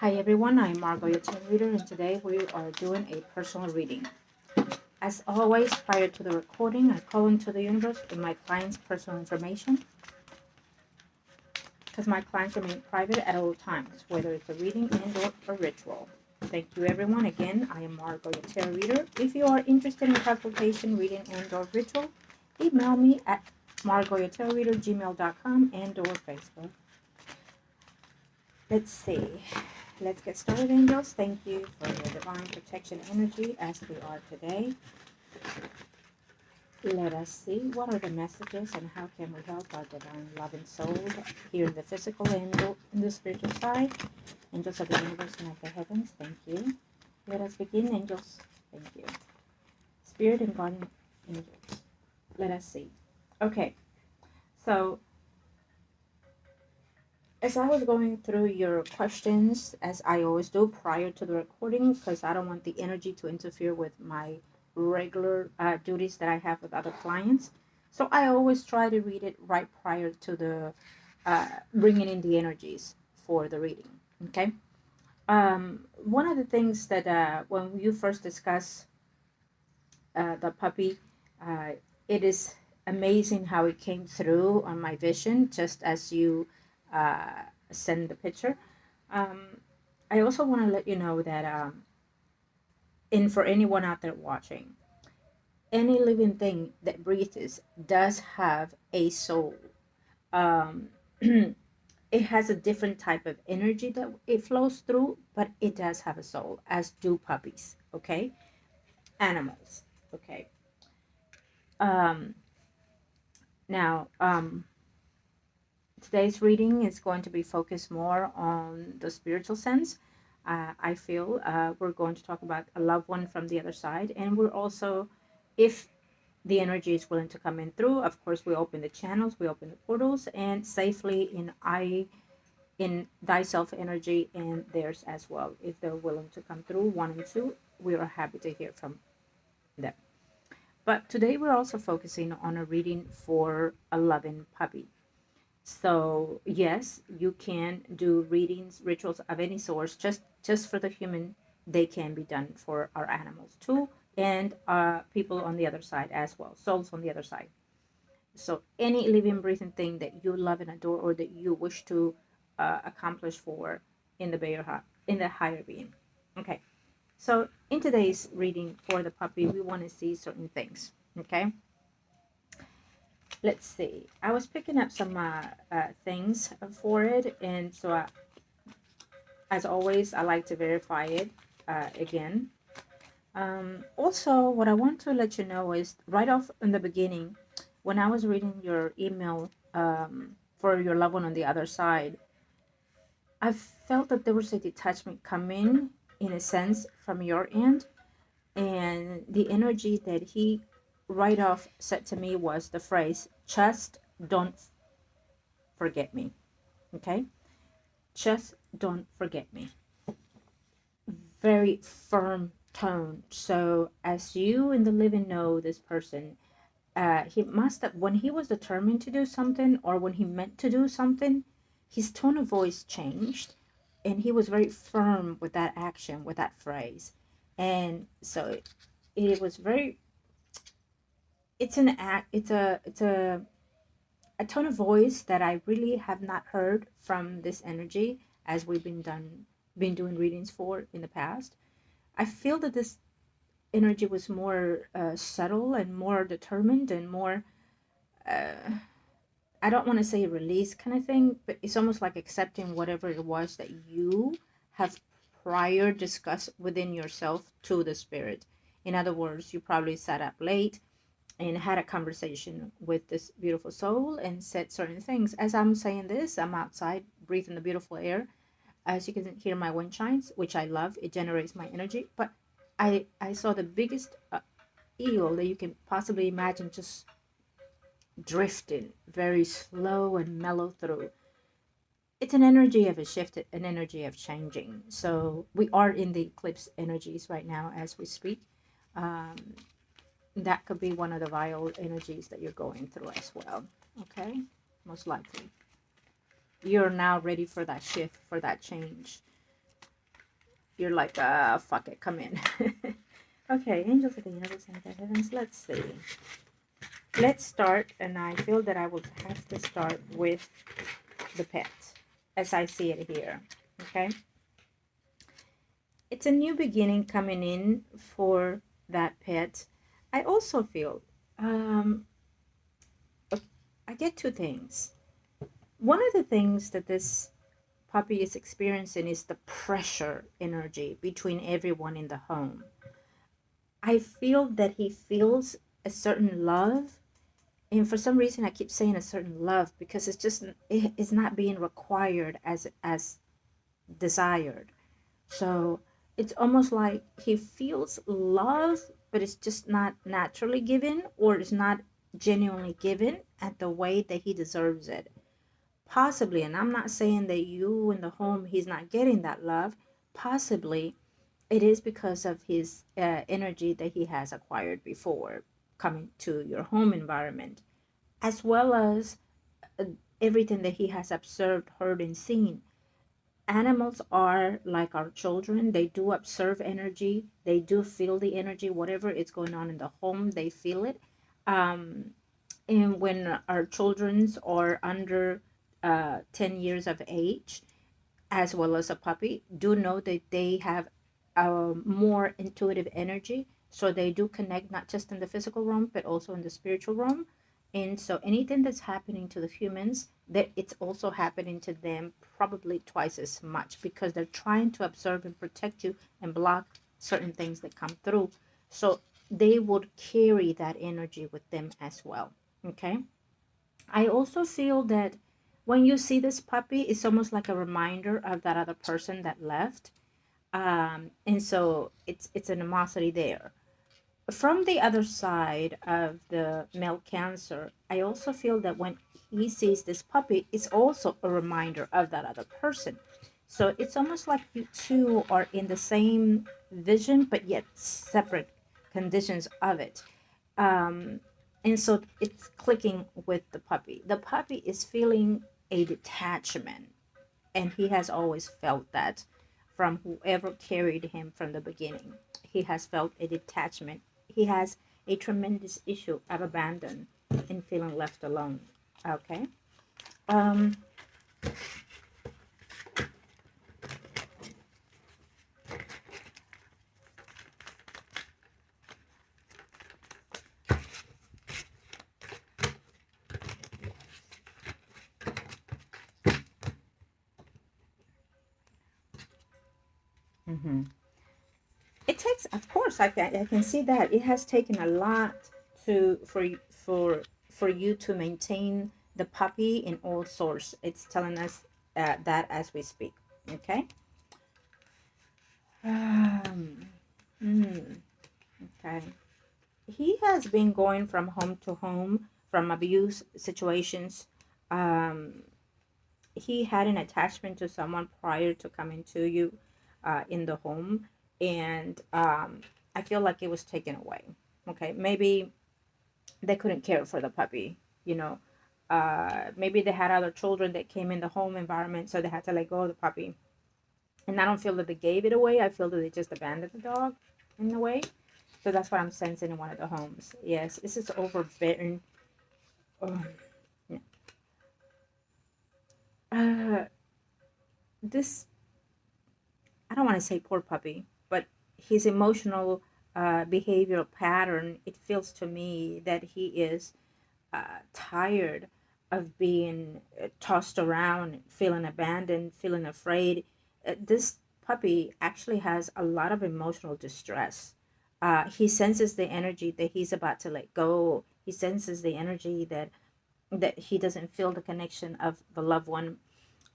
Hi everyone, I'm Margot, your tarot reader, and today we are doing a personal reading. As always, prior to the recording, I call into the universe with my client's personal information because my clients remain private at all times, whether it's a reading and/or a ritual. Thank you everyone. Again, I am Margot, your tarot reader. If you are interested in consultation, reading, and/or ritual, email me at margoyourtarotreader@gmail.com and/or Facebook. Let's see. Let's get started, angels. Thank you for your divine protection energy as we are today. Let us see what are the messages and how can we help our divine loving souls here in the physical and in the spiritual side. Angels of the universe and of the heavens, thank you. Let us begin, angels. Thank you. Spirit and guardian angels. Let us see. Okay, so as I was going through your questions, as I always do prior to the recording, because I don't want the energy to interfere with my regular duties that I have with other clients. So I always try to read it right prior to the bringing in the energies for the reading. Okay. One of the things that when you first discuss the puppy, uh, it is amazing how it came through on my vision, just as you uh, send the picture. Um, I also want to let you know that, and for anyone out there watching, any living thing that breathes does have a soul. Um, it has a different type of energy that it flows through, but it does have a soul, as do puppies, okay? Animals, okay? Um, now, today's reading is going to be focused more on the spiritual sense. I feel we're going to talk about a loved one from the other side, and we're also, if the energy is willing to come in through, of course, we open the channels, we open the portals, and safely in thyself energy and theirs as well. If they're willing to come through, one and two, we are happy to hear from them. But today we're also focusing on a reading for a loving puppy. So yes, you can do readings, rituals of any source, just for the human. They can be done for our animals too, and people on the other side as well, souls on the other side. So any living, breathing thing that you love and adore, or that you wish to accomplish for in the higher being. Okay. So in today's reading for the puppy, we want to see certain things. Okay. Let's see. I was picking up some things for it, and so as always, I like to verify it again. Also, what I want to let you know is right off in the beginning, when I was reading your email for your loved one on the other side, I felt that there was a detachment coming in a sense from your end, and the energy that he right off said to me was the phrase, just don't forget me. Okay, just don't forget me. Very firm tone. So as you in the living know this person, he must have, when he was determined to do something or when he meant to do something, his tone of voice changed, and he was very firm with that action, with that phrase. And so it was very, it's an act, it's a tone of voice that I really have not heard from this energy as we've been doing readings for in the past. I feel that this energy was more subtle and more determined and more, uh, I don't want to say release kind of thing, but it's almost like accepting whatever it was that you have prior discussed within yourself to the spirit. In other words, you probably sat up late and had a conversation with this beautiful soul and said certain things. As I'm saying this, I'm outside breathing the beautiful air. As you can hear my wind chimes, which I love, it generates my energy. But I saw the biggest eel that you can possibly imagine, just drifting very slow and mellow through. It's an energy of a shift, an energy of changing. So we are in the eclipse energies right now as we speak. Um, that could be one of the vile energies that you're going through as well. Okay, most likely you're now ready for that shift, for that change. you're like, fuck it, come in. Okay, angels of the universe and the heavens. Let's see. Let's start, and I feel that I will have to start with the pet, as I see it here. Okay. It's a new beginning coming in for that pet. I also feel, I get two things. One of the things that this puppy is experiencing is the pressure energy between everyone in the home. I feel that he feels a certain love, and for some reason I keep saying a certain love because it's not being required as desired. So it's almost like he feels love, but it's just not naturally given, or it's not genuinely given at the way that he deserves it. Possibly, and I'm not saying that you in the home he's not getting that love. Possibly it is because of his energy that he has acquired before coming to your home environment, as well as uh, everything that he has observed, heard, and seen. Animals are like our children. They do observe energy. They do feel the energy. Whatever is going on in the home, they feel it. Um, and when our children's are under 10 years of age, as well as a puppy, do know that they have more intuitive energy. So they do connect not just in the physical realm, but also in the spiritual realm. And so anything that's happening to the humans, that it's also happening to them probably twice as much, because they're trying to observe and protect you and block certain things that come through. So they would carry that energy with them as well. Okay. I also feel that when you see this puppy, it's almost like a reminder of that other person that left. And so it's an animosity there. From the other side of the male Cancer, I also feel that when he sees this puppy, it's also a reminder of that other person. So it's almost like you two are in the same vision, but yet separate conditions of it. Um, and so it's clicking with the puppy. The puppy is feeling a detachment, and he has always felt that from whoever carried him from the beginning. He has felt a detachment. He has a tremendous issue of abandon and feeling left alone. Okay. Um, mhm. It takes, of course, I can see that it has taken a lot to for you to maintain the puppy in all sorts. It's telling us that as we speak. Okay. Um, mm, okay. He has been going from home to home from abuse situations. Um, he had an attachment to someone prior to coming to you in the home, and I feel like it was taken away. Okay, maybe they couldn't care for the puppy, you know. Maybe they had other children that came in the home environment, so they had to let go of the puppy. And I don't feel that they gave it away. I feel that they just abandoned the dog in a way. So that's what I'm sensing in one of the homes. Yes, this is overbearing. Oh, yeah. Uh, this, I don't want to say poor puppy, but his emotional behavioral pattern, it feels to me that he is tired of being tossed around, feeling abandoned, feeling afraid. This puppy actually has a lot of emotional distress. He senses the energy that he's about to let go. He senses the energy that he doesn't feel the connection of the loved one.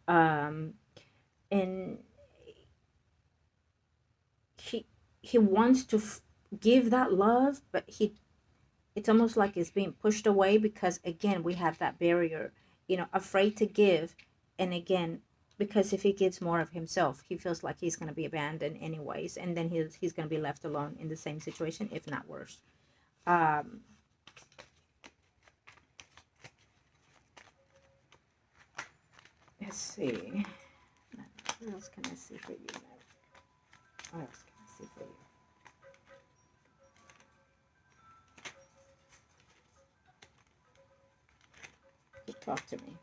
Um, and he he wants to give that love, but it's almost like it's being pushed away because again we have that barrier, afraid to give. And again, because if he gives more of himself, he feels like he's going to be abandoned anyways, and then he's going to be left alone in the same situation, if not worse. um let's see, what else can I see for you? What else can I see for you? Talk to me.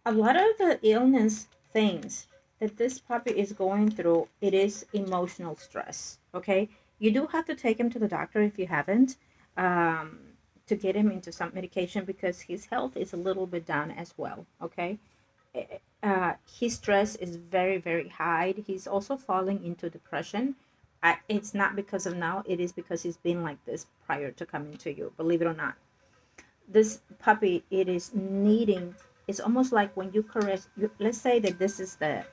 A lot of the illness things that this puppy is going through, it is emotional stress. Okay, you do have to take him to the doctor if you haven't, um, to get him into some medication because his health is a little bit down as well. Okay, his stress is very very high. He's also falling into depression. It's not because of now, it is because he's been like this prior to coming to you, believe it or not. This puppy, it is needing, it's almost like when you caress you, let's say that this is the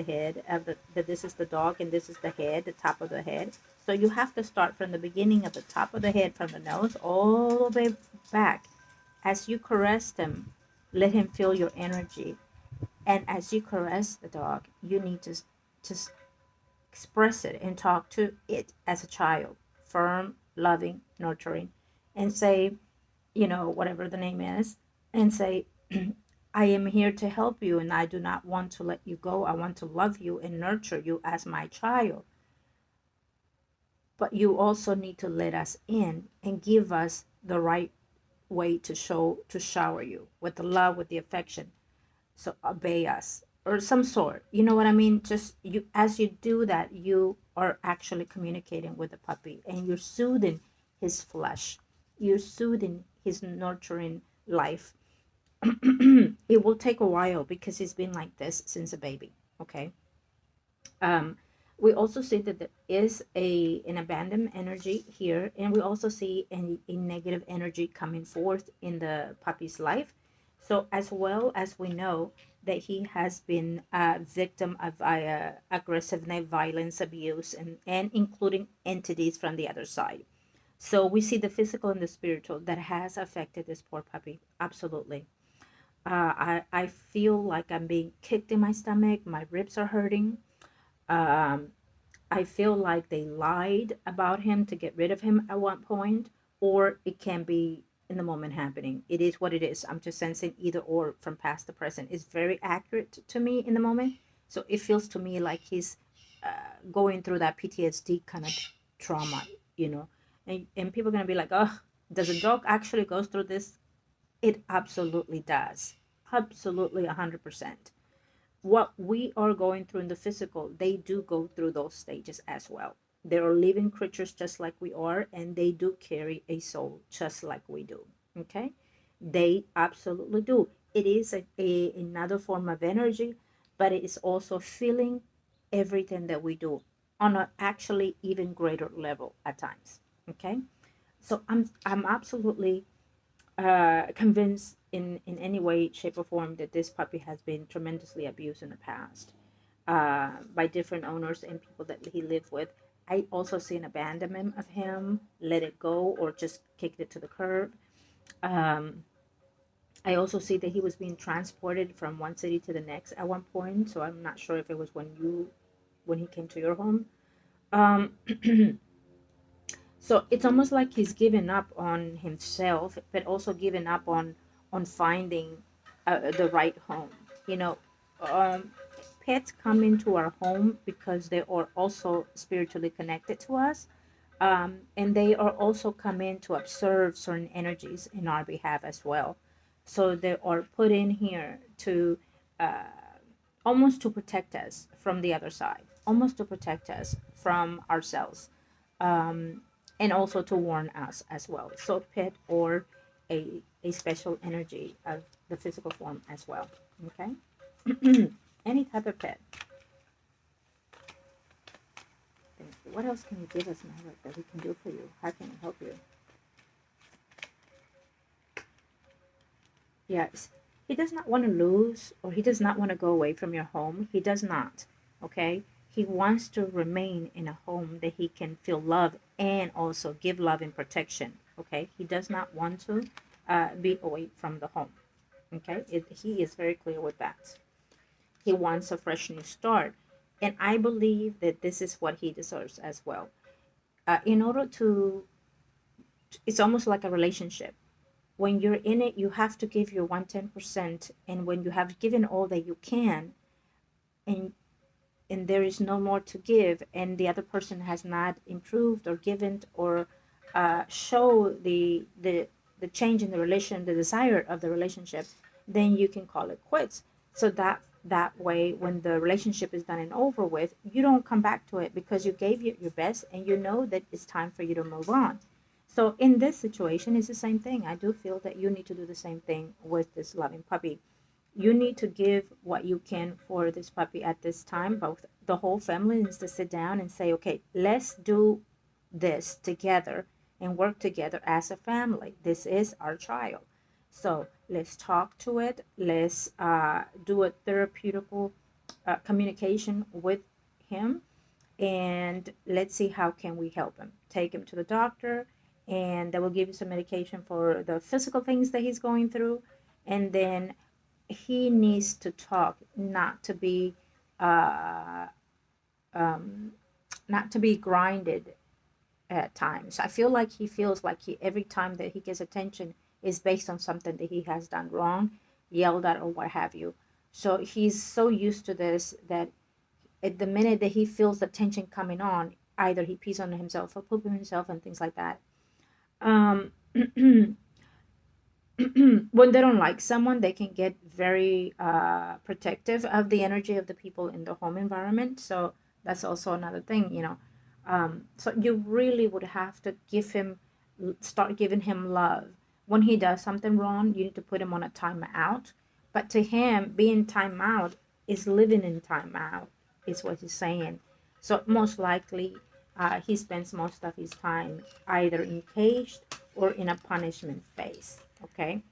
head of the that this is the dog and this is the head, the top of the head. So you have to start from the beginning of the top of the head, from the nose all the way back. As you caress him, let him feel your energy. And as you caress the dog, you need to express it and talk to it as a child, firm, loving, nurturing, and say, whatever the name is, and say, I am here to help you and I do not want to let you go. I want to love you and nurture you as my child. But you also need to let us in and give us the right way to shower you with the love, with the affection. So obey us or some sort. You know what I mean? Just you, as you do that, you are actually communicating with the puppy and you're soothing his flesh. You're soothing his nurturing life. It will take a while because he's been like this since a baby. Okay. Um, we also see that there is an abandoned energy here, and we also see a negative energy coming forth in the puppy's life. So, as well as we know that he has been a victim of aggressiveness, violence, abuse, and including entities from the other side. So, we see the physical and the spiritual that has affected this poor puppy. Absolutely. I feel like I'm being kicked in my stomach, my ribs are hurting. Um, I feel like they lied about him to get rid of him at one point, or it can be in the moment happening. It is what it is. I'm just sensing either or from past to present. It's very accurate to me in the moment. So it feels to me like he's going through that PTSD kind of trauma, you know. And people are going to be like, oh, does a dog actually go through this? It absolutely does. Absolutely 100%. What we are going through in the physical, they do go through those stages as well. They are living creatures just like we are, and they do carry a soul just like we do. Okay? They absolutely do. It is another form of energy, but it is also feeling everything that we do on an actually even greater level at times. Okay? So I'm absolutely convinced in any way, shape, or form that this puppy has been tremendously abused in the past by different owners and people that he lived with. I also see an abandonment of him, let it go, or just kicked it to the curb. Um, I also see that he was being transported from one city to the next at one point. So I'm not sure if it was when he came to your home. Um, so it's almost like he's given up on himself but also given up on finding the right home, you know. um, Pets come into our home because they are also spiritually connected to us, and they are also come in to observe certain energies in our behalf as well. So they are put in here to uh, almost to protect us from the other side, almost to protect us from ourselves, um, and also to warn us as well. So pet or a special energy of the physical form as well. Okay. Any type of pet. Thank you. What else can you give us, Maverick, that we can do for you? How can we help you? Yes. He does not want to lose, or he does not want to go away from your home. He does not. Okay. He wants to remain in a home that he can feel love and also give love and protection. Okay. He does not want to be away from the home. Okay. He is very clear with that. He wants a fresh new start. And I believe that this is what he deserves as well. In order to, it's almost like a relationship. When you're in it, you have to give your 110%. And when you have given all that you can, and and there is no more to give, and the other person has not improved or given or show the change in the relation, the desire of the relationship, then you can call it quits. So that way, when the relationship is done and over with, you don't come back to it because you gave your best and you know that it's time for you to move on. So in this situation, it's the same thing. I do feel that you need to do the same thing with this loving puppy. You need to give what you can for this puppy at this time. Both the whole family needs to sit down and say, okay, let's do this together and work together as a family. This is our child. So let's talk to it. Let's do a therapeutical communication with him, and let's see how can we help him. Take him to the doctor, and they will give you some medication for the physical things that he's going through, and then he needs to talk, not to be uh, um, not to be grinded at times. I feel like he feels like every time that he gets attention is based on something that he has done wrong, yelled at, or what have you. So he's so used to this that at the minute that he feels the tension coming on, either he pees on himself or poop on himself and things like that. Um, when they don't like someone, they can get very protective of the energy of the people in the home environment. So that's also another thing, you know. So you really would have to start giving him love. When he does something wrong, you need to put him on a timeout. But to him, being timeout is living in timeout, is what he's saying. So most likely, he spends most of his time either engaged or in a punishment phase. Okay,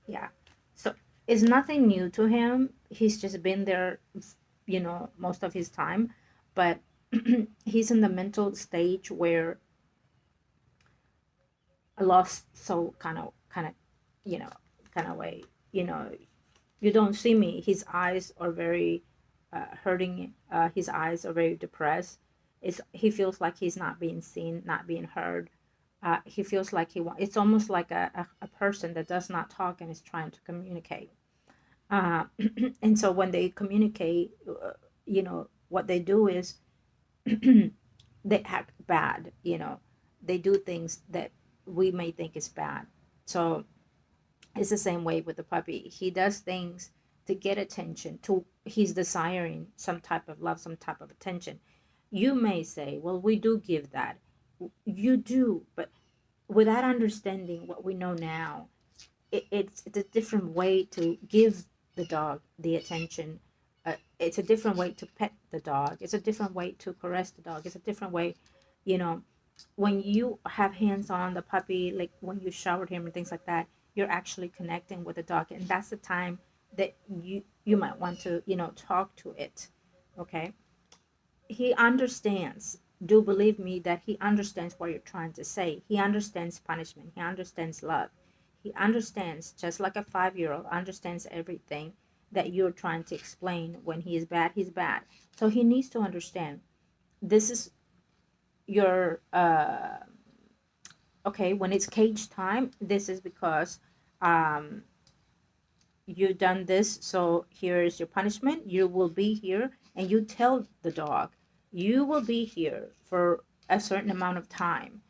yeah. So it's nothing new to him. He's just been there, most of his time. But he's in the mental stage where a lost soul kind of, you know, kind of way. You know, you don't see me. His eyes are very hurting. His eyes are very depressed. He feels like he's not being seen, not being heard. He feels like it's almost like a person that does not talk and is trying to communicate. Uh, and so when they communicate, what they do is they act bad. They do things that we may think is bad. So it's the same way with the puppy. He does things to get attention. He's desiring some type of love, some type of attention. You may say, well, we do give that. You do, but without understanding what we know now, it's a different way to give the dog the attention. It's a different way to pet the dog. It's a different way to caress the dog. It's a different way, you know, when you have hands on the puppy, like when you showered him and things like that, you're actually connecting with the dog, and that's the time that you might want to, talk to it. Okay, he understands. Do believe me that he understands what you're trying to say. He understands punishment. He understands love. He understands, just like a 5-year-old understands everything that you're trying to explain. When he is bad, he's bad. So he needs to understand this is your okay, when it's cage time, this is because um you've done this, so here is your punishment. You will be here, and you tell the dog, you will be here for a certain amount of time,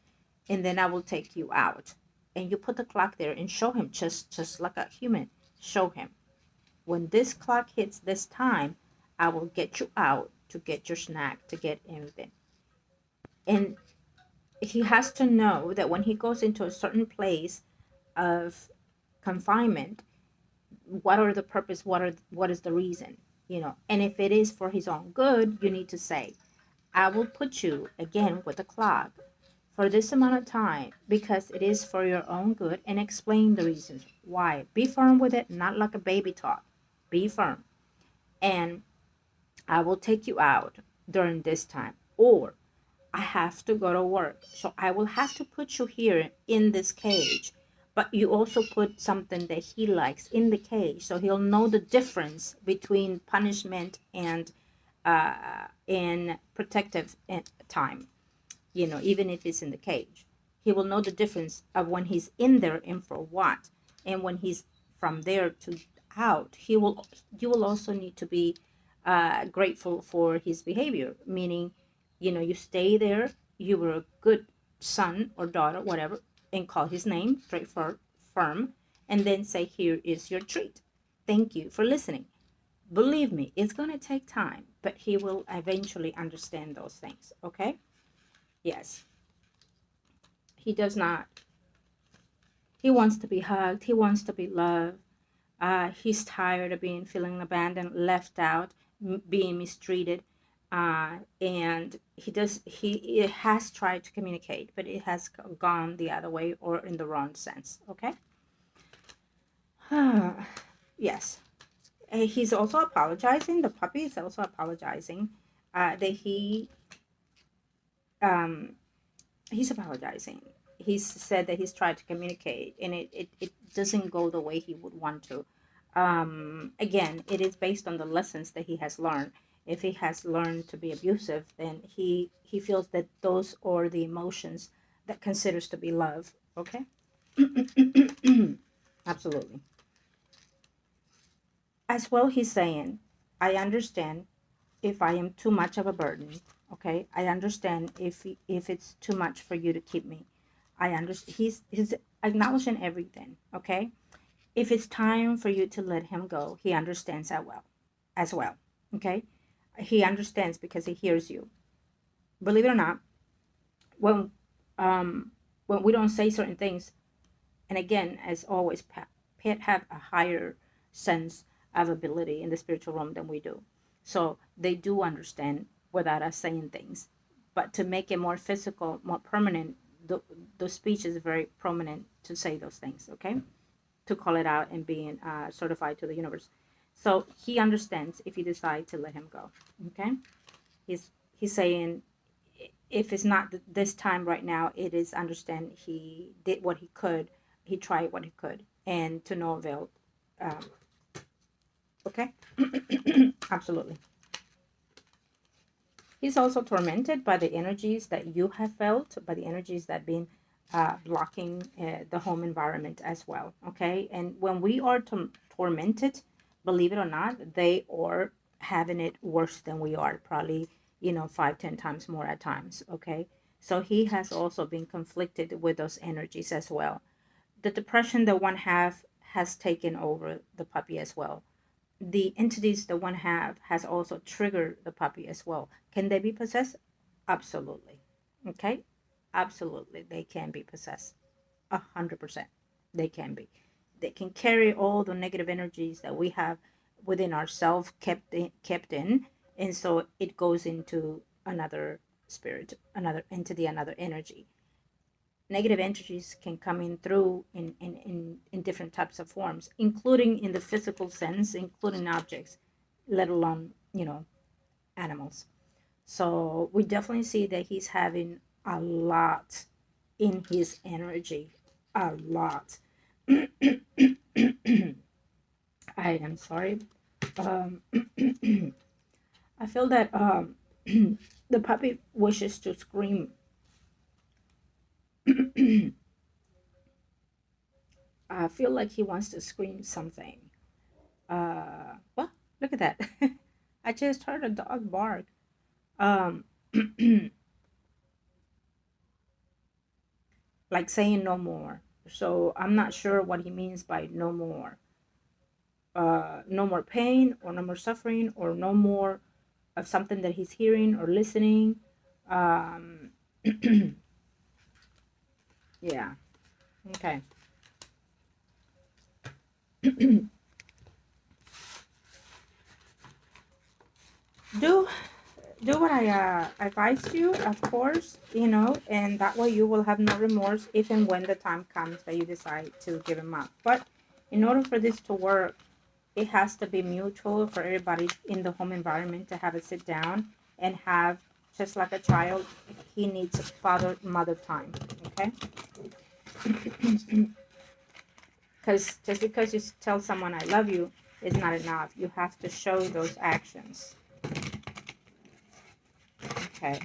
and then I will take you out. And you put the clock there and show him, just like a human. Show him, when this clock hits this time, I will get you out to get your snack, to get anything. And he has to know that when he goes into a certain place of confinement, what are the purpose, what is the reason, and if it is for his own good, you need to say, I will put you again with the clock for this amount of time because it is for your own good, and explain the reasons why. Be firm with it, not like a baby talk. Be firm. And I will take you out during this time, or I have to go to work, so I will have to put you here in this cage. But you also put something that he likes in the cage, so he'll know the difference between punishment and in protective time. Even if it's in the cage, he will know the difference of when he's in there and for what, and when he's from there to out. You will also need to be grateful for his behavior, meaning, you stay there, you were a good son or daughter, whatever, and call his name straight for firm, and then say, here is your treat. Thank you for listening. Believe me, it's going to take time, but he will eventually understand those things, okay? Yes. He does not. He wants to be hugged. He wants to be loved. He's tired of feeling abandoned, left out, being mistreated. And he has tried to communicate, but it has gone the other way or in the wrong sense, okay? Yes. He's also apologizing. The puppy is also apologizing that he's apologizing. He's said that he's tried to communicate, and it doesn't go the way he would want to. Again, it is based on the lessons that he has learned. If he has learned to be abusive, then he feels that those are the emotions that considers to be love, okay? Absolutely. As well, he's saying, I understand if I am too much of a burden, okay? I understand if it's too much for you to keep me. I understand. He's acknowledging everything, okay? If it's time for you to let him go, he understands that as well, okay? He understands because he hears you. Believe it or not, when when we don't say certain things, and again, as always, pet have a higher sense of ability in the spiritual realm than we do. So they do understand without us saying things. But to make it more physical, more permanent, the speech is very prominent to say those things, okay? To call it out and being certified to the universe. So he understands if you decide to let him go, okay? He's saying if it's not this time right now, it is understand he did what he could, he tried what he could, and to no avail. Um, okay? Absolutely. He's also tormented by the energies that you have felt, by the energies that been blocking the home environment as well, okay? And when we are tormented, believe it or not, they are having it worse than we are, probably, 5-10 times more at times, okay? So he has also been conflicted with those energies as well. The depression that one has taken over the puppy as well. The entities that one has also triggered the puppy as well. Can they be possessed? Absolutely. Okay? Absolutely. They can be possessed. 100%. They can be. They can carry all the negative energies that we have within ourselves kept in. And so it goes into another spirit, another entity, another energy. Negative energies can come in through in different types of forms, including in the physical sense, including objects, let alone, animals. So we definitely see that he's having a lot in his energy, a lot. I am sorry. Um, I feel that the puppy wishes to scream. I feel like he wants to scream something. Well, look at that. I just heard a dog bark. Um, like saying no more. So I'm not sure what he means by no more. No more pain or no more suffering or no more of something that he's hearing or listening. Um, yeah. Okay. do do what I advised you, of course, and that way you will have no remorse if and when the time comes that you decide to give him up. But in order for this to work, it has to be mutual for everybody in the home environment to have a sit down and have, just like a child, he needs father mother time, okay? Because just because you tell someone I love you is not enough. You have to show those actions. Okay,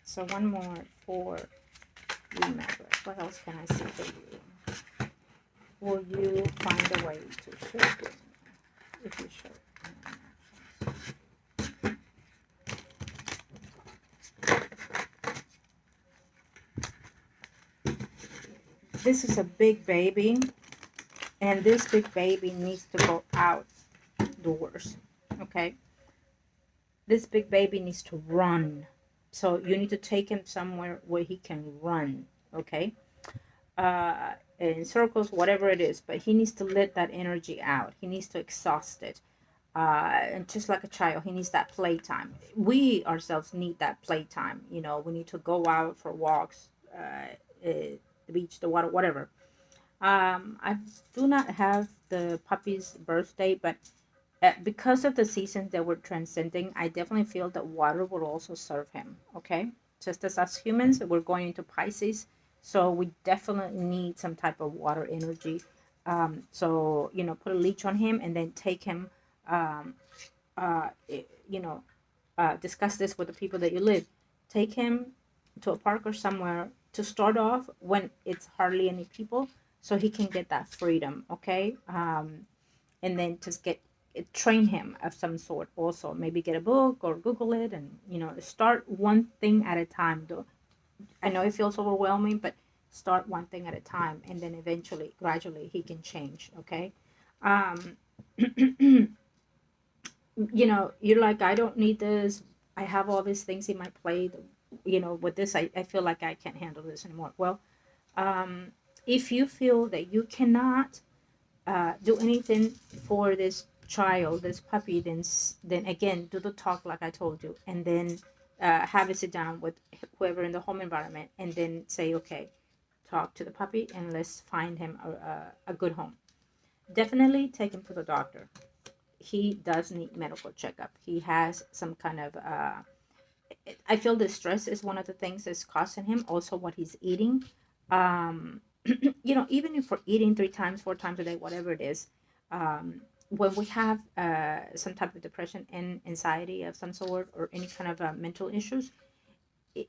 so one more for remember. What else can I see for you? Will you find a way to show them if you show them actions? this is a big baby, and this big baby needs to go outdoors. Okay, this big baby needs to run. So you need to take him somewhere where he can run. Okay, in circles, whatever it is, but he needs to let that energy out. He needs to exhaust it. And just like a child, he needs that playtime. We ourselves need that playtime. You know, we need to go out for walks, the beach, the water, whatever. I do not have the puppy's birthday, but because of the seasons that we're transcending, I definitely feel that water will also serve him. Okay, just as us humans, we're going into Pisces, so we definitely need some type of water energy. So you know, put a leech on him and then take him. Um, you know, discuss this with the people that you live. Take him to a park or somewhere to start off when it's hardly any people, so he can get that freedom. Okay, and then just get train him of some sort. Also, maybe get a book or Google it, and you know, start one thing at a time. Though I know it feels overwhelming, but start one thing at a time, and then eventually, gradually, he can change. Okay. Um, you know, you're like, I don't need this. I have all these things in my plate. You know, with this, I feel like I can't handle this anymore. Well, um, if you feel that you cannot do anything for this child, this puppy, then then again, do the talk like I told you, and then have it sit down with whoever in the home environment, and then say, okay, talk to the puppy, and let's find him a good home. Definitely take him to the doctor. He does need medical checkup. He has some kind of I feel the stress is one of the things that's causing him. Also, what he's eating. Um, you know, even if we're eating 3 times, 4 times a day, whatever it is, when we have some type of depression and anxiety of some sort, or any kind of mental issues, it,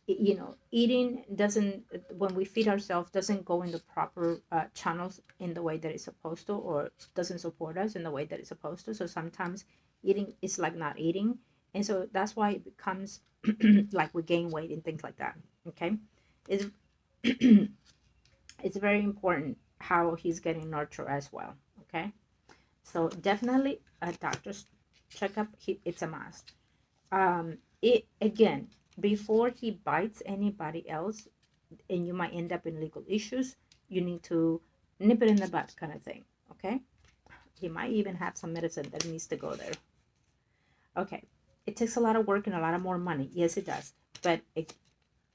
you know, eating doesn't, when we feed ourselves, doesn't go in the proper channels in the way that it's supposed to, or doesn't support us in the way that it's supposed to. So sometimes eating is like not eating, and so that's why it becomes like we gain weight and things like that. Okay, it's it's very important how he's getting nurtured as well. Okay, so definitely a doctor's checkup, it's a must. It again, before he bites anybody else and you might end up in legal issues, you need to nip it in the bud, kind of thing. Okay, he might even have some medicine that needs to go there. Okay, it takes a lot of work and a lot of more money. Yes, it does, but it,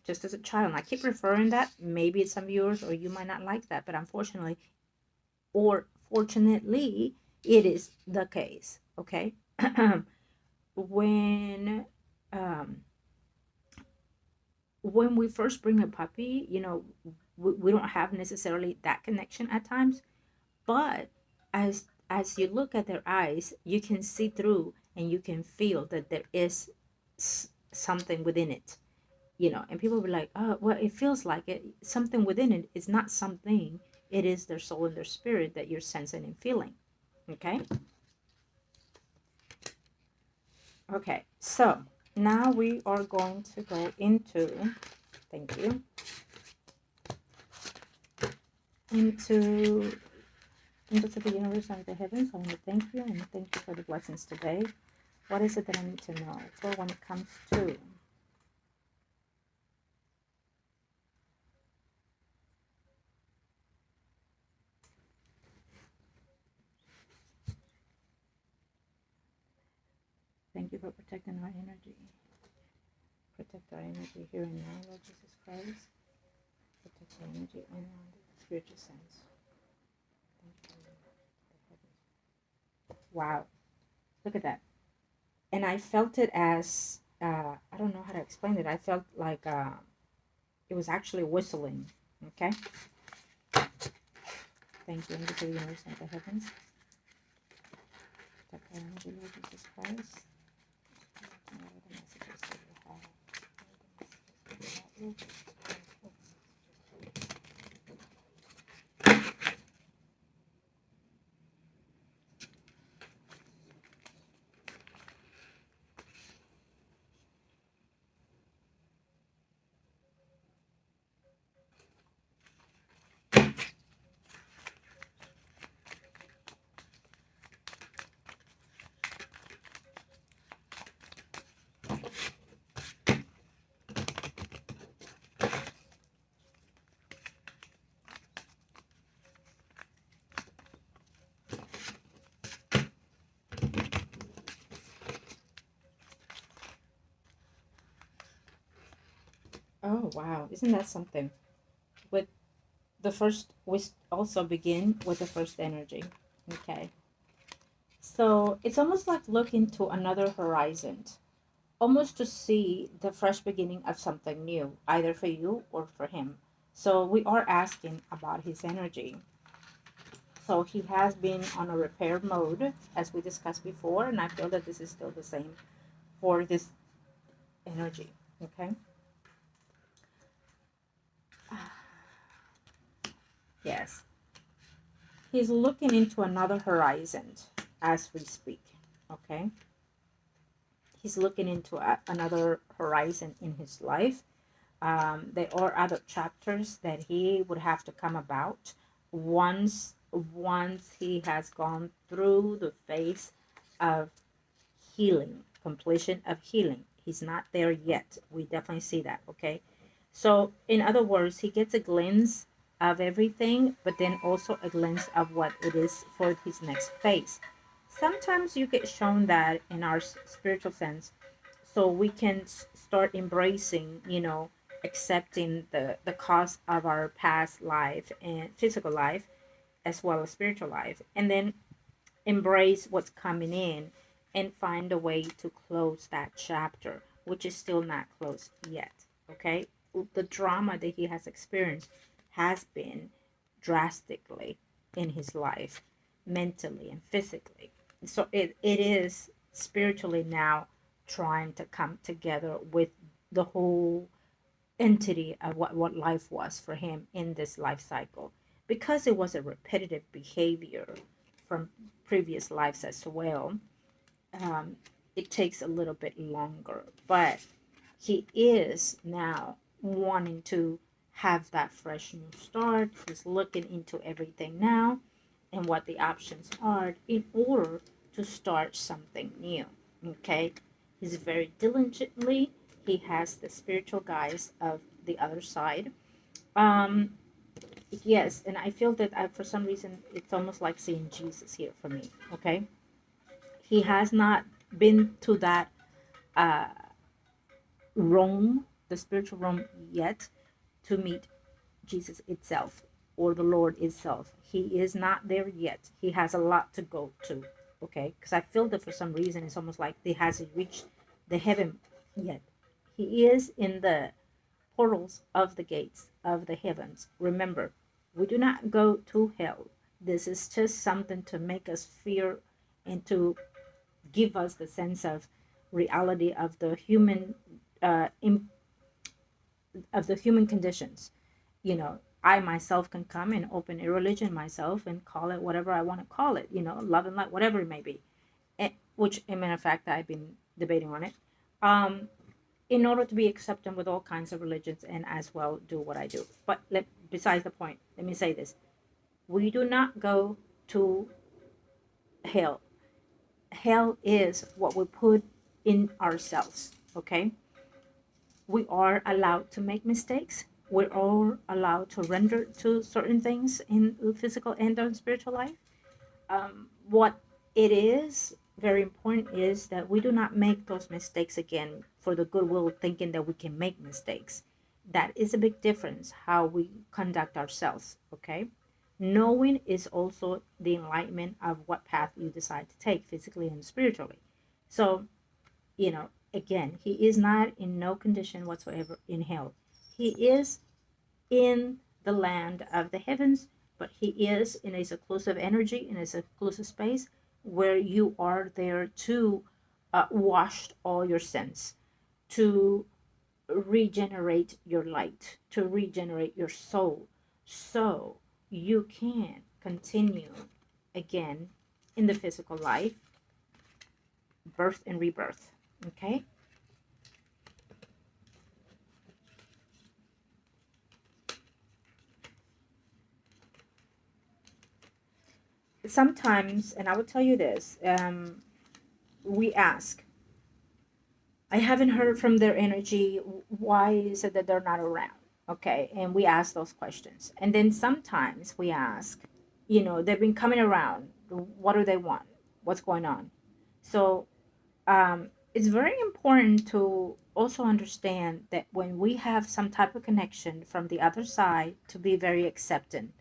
just as a child, and I keep referring that, maybe it's some viewers or you might not like that, but unfortunately or fortunately, it is the case. Okay, when um, when we first bring a puppy, you know, we don't have necessarily that connection at times, but as you look at their eyes, you can see through and you can feel that there is something within it, you know. And people will be like, oh, well, it feels like it, something within it is not something, it is their soul and their spirit that you're sensing and feeling. Okay, okay, so now we are going to go into, thank you, into to the universe and the heavens. I want to thank you and thank you for the blessings today. What is it that I need to know for when it comes to thank you for protecting our energy. Protect our energy here and now, Lord Jesus Christ. Protect our energy and the spiritual sense. Thank you. Wow, look at that. And I felt it as, I don't know how to explain it. I felt like it was actually whistling. Okay. Thank you, to the universe and the heavens. Protect our energy, Lord Jesus Christ. Oh, wow. Isn't that something? With the first, also begin with the first energy. Okay. So it's almost like looking to another horizon, almost to see the fresh beginning of something new, either for you or for him. So we are asking about his energy. So he has been on a repair mode, as we discussed before, and I feel that this is still the same for this energy. Okay. Yes. He's looking into another horizon as we speak. Okay. He's looking into another horizon in his life. There are other chapters that he would have to come about once he has gone through the phase of healing, completion of healing. He's not there yet. We definitely see that. Okay. So, in other words, he gets a glimpse of everything, but then also a glimpse of what it is for his next phase. Sometimes you get shown that in our spiritual sense, so we can start embracing, accepting the cost of our past life and physical life as well as spiritual life, and then embrace what's coming in and find a way to close that chapter, which is still not closed yet. Okay. The drama that he has experienced has been drastically in his life, mentally and physically. So it is spiritually now trying to come together with the whole entity of what life was for him in this life cycle, because it was a repetitive behavior from previous lives as well. um, it takes a little bit longer, but he is now wanting to have that fresh new start. He's looking into everything now and what the options are in order to start something new. Okay. He's very diligently, he has the spiritual guise of the other side. um yes, and I feel that for some reason it's almost like seeing Jesus here for me. Okay. He has not been to that uh realm, the spiritual realm, yet to meet Jesus itself or the Lord itself. He is not there yet. He has a lot to go to. Okay, because I feel that for some reason it's almost like he hasn't reached the heaven yet. He is in the portals of the gates of the heavens. Remember, we do not go to hell. This is just something to make us fear and to give us the sense of reality of the human uh, in, of the human conditions. I myself can come and open a religion myself and call it whatever I want to call it, love and light, whatever it may be. Which, in matter of fact, I've been debating on it. Um, in order to be accepted with all kinds of religions and as well do what I do. But besides the point, let me say this: we do not go to hell. Hell is what we put in ourselves. Okay, we are allowed to make mistakes. We're all allowed to render to certain things in the physical and the spiritual life. What it is very important is that we do not make those mistakes again for the goodwill of thinking that we can make mistakes. That is a big difference how we conduct ourselves. Okay. Knowing is also the enlightenment of what path you decide to take physically and spiritually. So, again, he is not in no condition whatsoever in hell. He is in the land of the heavens, but he is in a seclusive energy, in a seclusive space where you are there to wash all your sins, to regenerate your light, to regenerate your soul, so you can continue again in the physical life, birth and rebirth. Okay. Sometimes, and I will tell you this, we ask, I haven't heard from their energy. Why is it that they're not around? Okay. And we ask those questions. And then sometimes we ask, they've been coming around. What do they want? What's going on? So, it's very important to also understand that when we have some type of connection from the other side, to be very accepting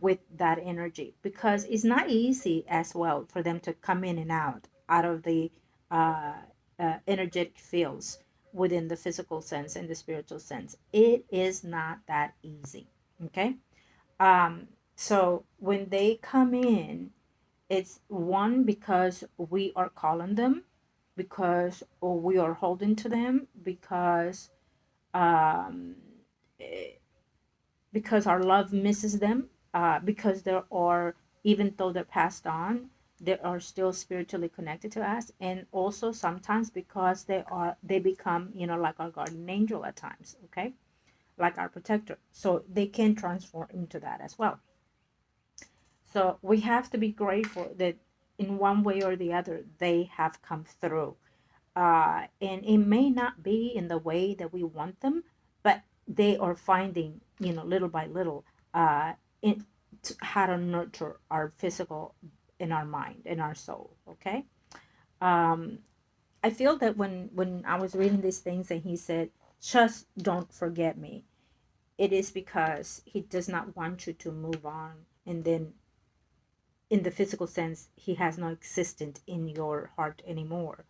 with that energy, because it's not easy as well for them to come in and out of the uh, energetic fields within the physical sense and the spiritual sense. It is not that easy. Okay. um, so when they come in, it's one, because we are calling them, because or we are holding to them, um, eh, because our love misses them, because there are, even though they're passed on, they are still spiritually connected to us, and also sometimes because they become, like our guardian angel at times, okay, like our protector, so they can transform into that as well. So we have to be grateful that in one way or the other they have come through. And it may not be in the way that we want them, but they are finding, little by little, in, how to nurture our physical, in our mind, in our soul. Okay. Um, I feel that when I was reading these things and he said, "Just don't forget me," it is because he does not want you to move on, and then in the physical sense, he has no existence in your heart anymore.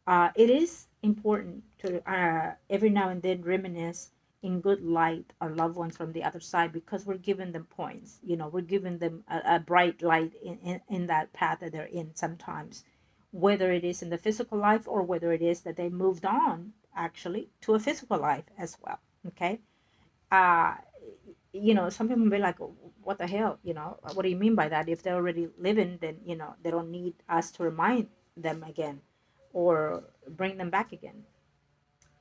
It is important to every now and then reminisce in good light our loved ones from the other side, because we're giving them points. We're giving them a bright light in that path that they're in sometimes, whether it is in the physical life or whether it is that they moved on actually to a physical life as well. Okay. uh some people may be like, what the hell, what do you mean by that? If they're already living, then they don't need us to remind them again or bring them back again.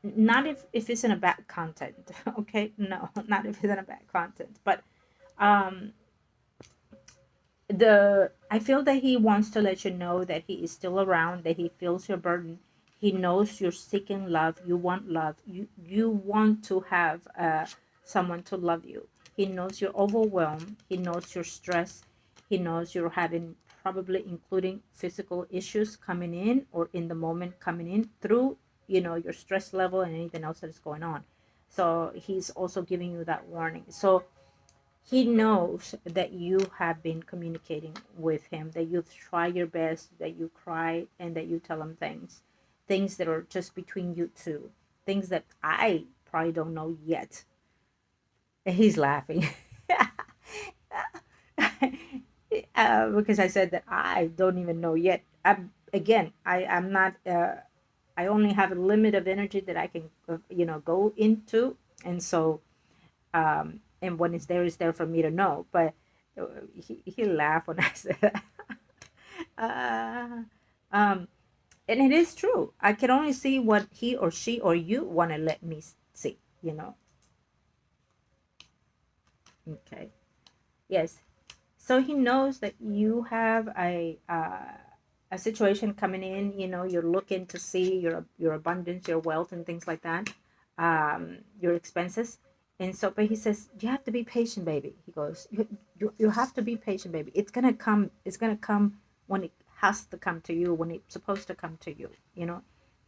Not if it's in a bad content. Okay, no, not if it's in a bad content, but um the I feel that he wants to let you know that he is still around, that he feels your burden. He knows you're seeking love, you want love, you want to have someone to love you. He knows you're overwhelmed, he knows you're stressed, he knows you're having, probably including physical issues coming in, or in the moment coming in through your stress level and anything else that is going on. So he's also giving you that warning. So he knows that you have been communicating with him, that you've tried your best, that you cry, and that you tell him things that are just between you two, things that I probably don't know yet. And he's laughing. Because I said that I don't even know yet. I'm not, I only have a limit of energy that I can, go into. And so, and when it's there for me to know. But he laughed when I said that. uh, um, and it is true. I can only see what he or she or you want to let me see. Okay. Yes. So he knows that you have a situation coming in. You're looking to see your abundance, your wealth, and things like that, your expenses. And so, but he says, you have to be patient, baby. He goes, you have to be patient, baby. It's gonna come. It's gonna come when it has to come to you, when it's supposed to come to you.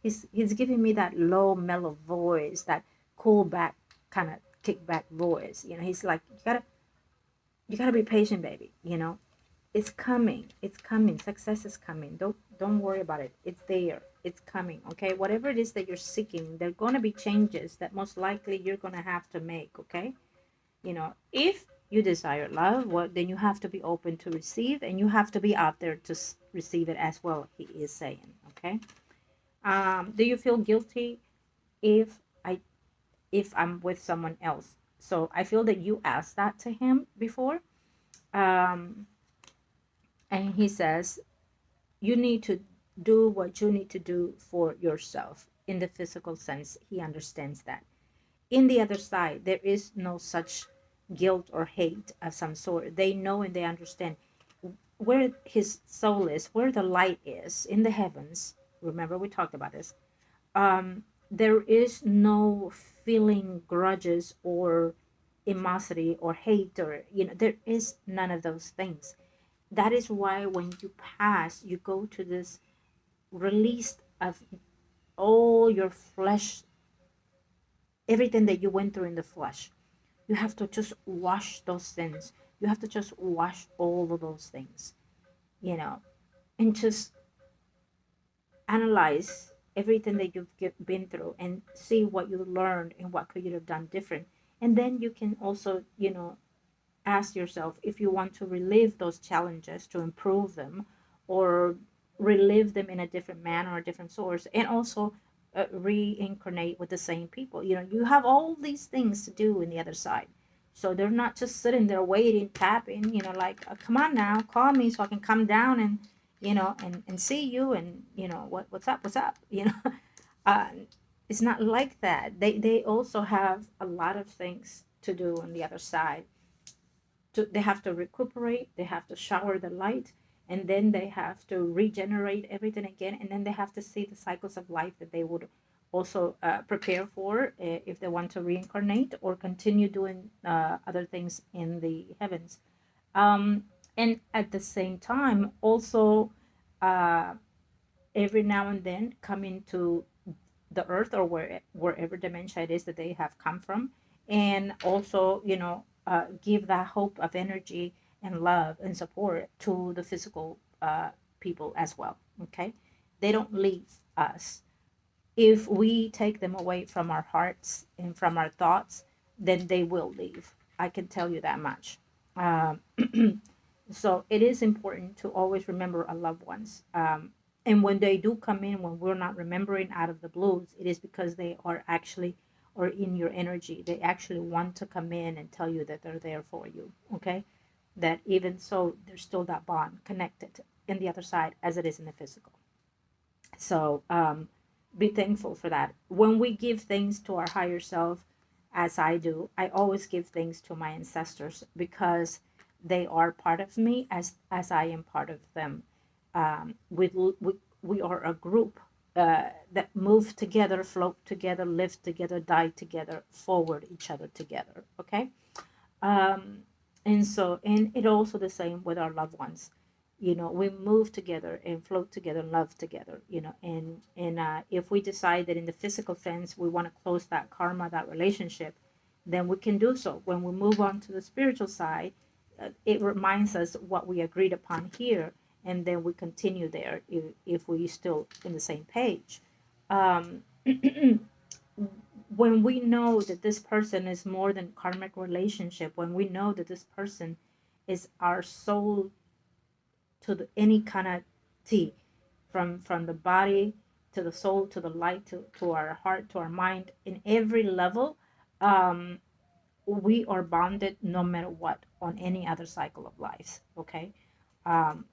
He's giving me that low, mellow voice, that cool back kind of kickback voice. He's like, you gotta be patient, baby. It's coming. It's coming. Success is coming. Don't worry about it. It's there. It's coming. Okay. Whatever it is that you're seeking, there are gonna be changes that most likely you're gonna have to make. Okay. If you desire love, well, then you have to be open to receive, and you have to be out there to receive it as well. He is saying. Okay. Do you feel guilty if I if I'm with someone else? So I feel that you asked that to him before. Um, and he says, you need to do what you need to do for yourself. In the physical sense, he understands that. In the other side, there is no such guilt or hate of some sort. They know and they understand where his soul is, where the light is in the heavens. Remember, we talked about this. There is no feeling grudges or animosity or hate, or there is none of those things. That is why when you pass, you go to this released of all your flesh, everything that you went through in the flesh. You have to just wash those sins. You have to just wash all of those things, you know, and just analyze everything that you've been through and see what you learned and what could you have done different. And then you can also, ask yourself if you want to relive those challenges to improve them, or relive them in a different manner or a different source, and also reincarnate with the same people. You have all these things to do in the other side, so they're not just sitting there waiting, tapping, like, come on now, call me so I can come down and and see you, and what's up. uh, it's not like that. They also have a lot of things to do on the other side. They have to recuperate, they have to shower the light, and then they have to regenerate everything again, and then they have to see the cycles of life that they would also prepare for, if they want to reincarnate or continue doing other things in the heavens. um, and at the same time also, uh, every now and then come into the earth, or wherever dimension it is that they have come from, and also give that hope of energy and love and support to the physical people as well. Okay, they don't leave us. If we take them away from our hearts and from our thoughts, then they will leave. I can tell you that much. um, so it is important to always remember our loved ones. And when they do come in, when we're not remembering out of the blues, it is because they are actually, or in your energy, they actually want to come in and tell you that they're there for you. Okay, that even so, there's still that bond connected in the other side as it is in the physical. So be thankful for that. When we give things to our higher self, as I do, I always give things to my ancestors, because they are part of me as I am part of them. We are a group that move together, float together, live together, die together, forward each other together. Okay. um, and it also the same with our loved ones. We move together and float together, love together. And if we decide that in the physical sense we want to close that karma, that relationship, then we can do so. When we move on to the spiritual side, it reminds us what we agreed upon here, and then we continue there if we still in the same page. um, when we know that this person is more than karmic relationship, when we know that this person is our soul to any kind of T, from the body to the soul to the light to our heart to our mind, in every level, um, we are bonded no matter what on any other cycle of lives. Okay. um,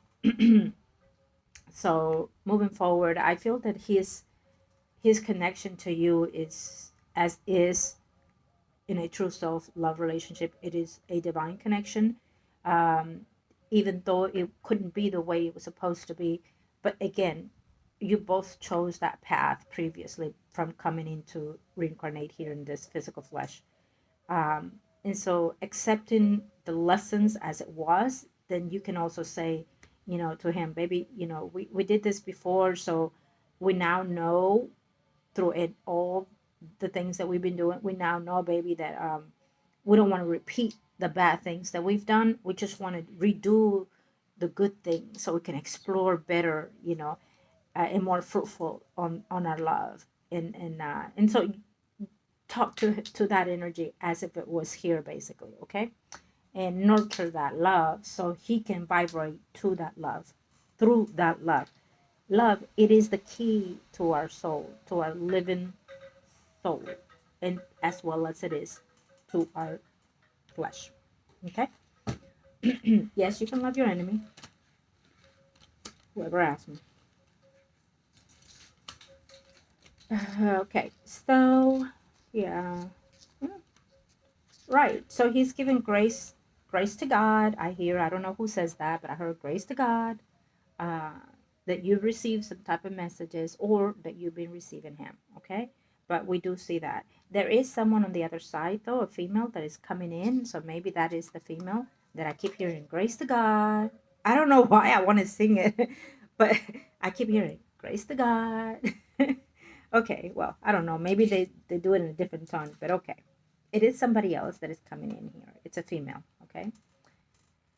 so moving forward, I feel that his connection to you is in a true self love relationship. It is a divine connection. um, Even though it couldn't be the way it was supposed to be. But again, you both chose that path previously from coming into reincarnate here in this physical flesh. um, and so accepting the lessons as it was, then you can also say, to him, baby, we did this before, so we now know through it all, the things that we've been doing, we now know, baby, that we don't want to repeat the bad things that we've done. We just want to redo the good things so we can explore better, and more fruitful on our love. And so talk to that energy as if it was here, basically. Okay, and nurture that love so he can vibrate to that love, through that love. It is the key to our soul, to our living soul, and as well as it is to our flesh. Okay. Yes, you can love your enemy. Whoever asked me. Okay, so yeah. Right. So he's giving grace to God. I don't know who says that, but I heard grace to God. Uh, that you receive some type of messages, or that you've been receiving him. Okay. But we do see that. There is someone on the other side, though, a female that is coming in. So maybe that is the female that I keep hearing, grace to God. I don't know why I want to sing it, but I keep hearing Grace to God. Okay, well, I don't know. Maybe they do it in a different tone, but okay. It is somebody else that is coming in here. It's a female, okay?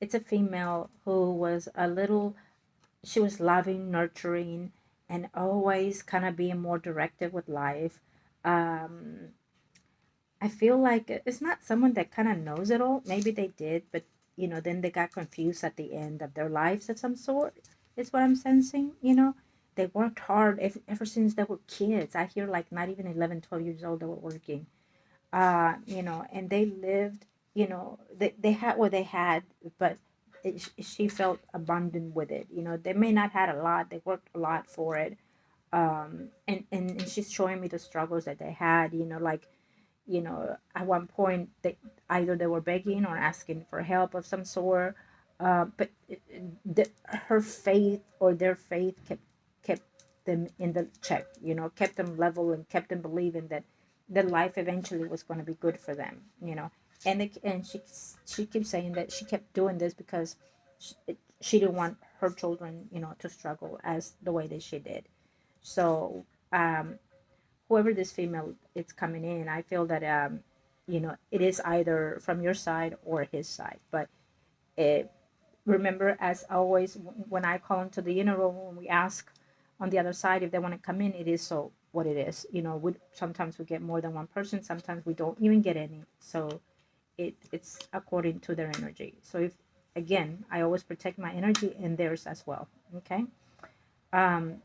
It's a female who was a little, she was loving, nurturing, and always kind of being more directive with life. Um, I feel like it's not someone that kind of knows it all. Maybe they did, but then they got confused at the end of their lives of some sort. Is what I'm sensing. They worked hard ever since they were kids. I hear like not even 11, 12 years old they were working. And they lived, they had what they had, but she felt abundant with it. They may not had a lot. They worked a lot for it. And she's showing me the struggles that they had, like at one point either they were begging or asking for help of some sort, but her faith or their faith kept them in the check, kept them level and kept them believing that their life eventually was going to be good for them. And she keeps saying that she kept doing this because she didn't want her children, to struggle as the way that she did. So whoever this female is coming in, I feel that it is either from your side or his side. But it, remember, as always, when I call into the inner room, when we ask on the other side if they want to come in, it is so what it is. Sometimes we get more than one person, sometimes we don't even get any. So it's according to their energy. So if again, I always protect my energy and theirs as well. Okay. Um,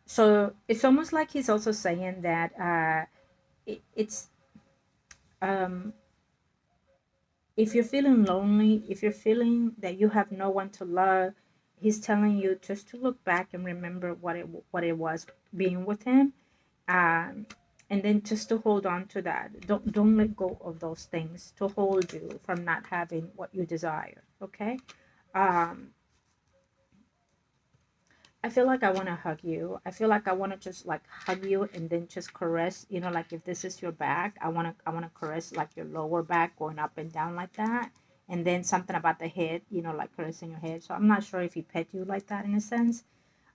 so it's almost like he's also saying that it's um, if you're feeling lonely, if you're feeling that you have no one to love, he's telling you just to look back and remember what it was being with him, um, and then just to hold on to that. Don't let go of those things to hold you from not having what you desire. Okay. Um, I feel like I want to hug you. I feel like I want to just like hug you and then just caress, like if this is your back, I want to caress like your lower back going up and down like that. And then something about the head, like caressing your head. So I'm not sure if he pet you like that in a sense.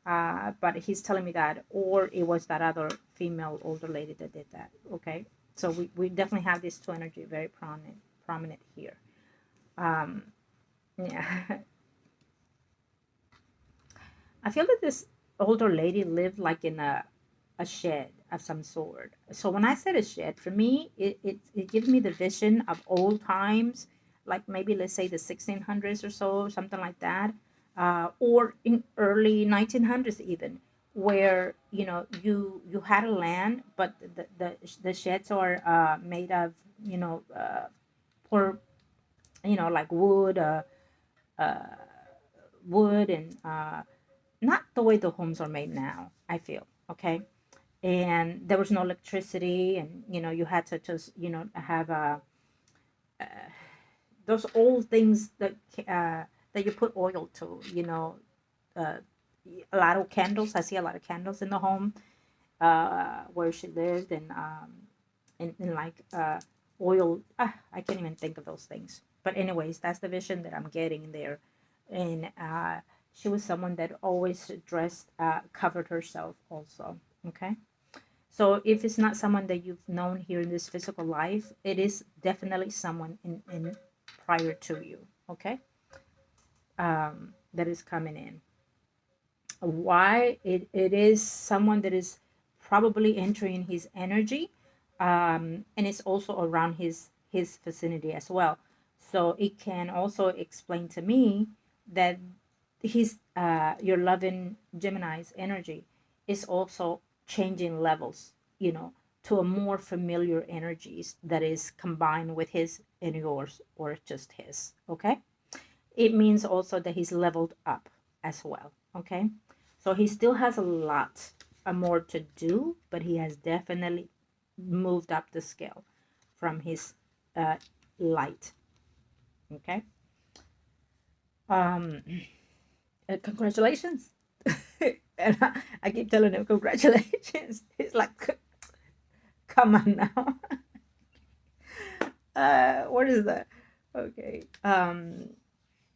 But he's telling me that, or it was that other female older lady that did that. Okay. So we definitely have this two energy very prominent here. Um, yeah. I feel that this older lady lived like in a shed of some sort. So when I said a shed, for me, it gives me the vision of old times, like maybe let's say the 1600s or so, something like that, or in early 1900s even, where you had a land, but the sheds are made of poor like uh, wood and not the way the homes are made now, I feel. Okay. And there was no electricity, and you had to just have uh, those old things that you put oil to, uh, a lot of candles. I see a lot of candles in the home where she lived, and like oil. I can't even think of those things, but anyways, that's the vision that I'm getting there. And she was someone that always dressed, covered herself also. Okay. So if it's not someone that you've known here in this physical life, it is definitely someone in prior to you. Okay. That is coming in. Why? It is someone that is probably entering his energy, and it's also around his vicinity as well. So it can also explain to me that his your loving Gemini's energy is also changing levels, to a more familiar energies that is combined with his and yours, or just his. Okay. It means also that he's leveled up as well. Okay. So he still has a lot more to do, but he has definitely moved up the scale from his uh, light. Okay. Um, congratulations. And I keep telling him congratulations. He's like, come on now. What is that? Okay.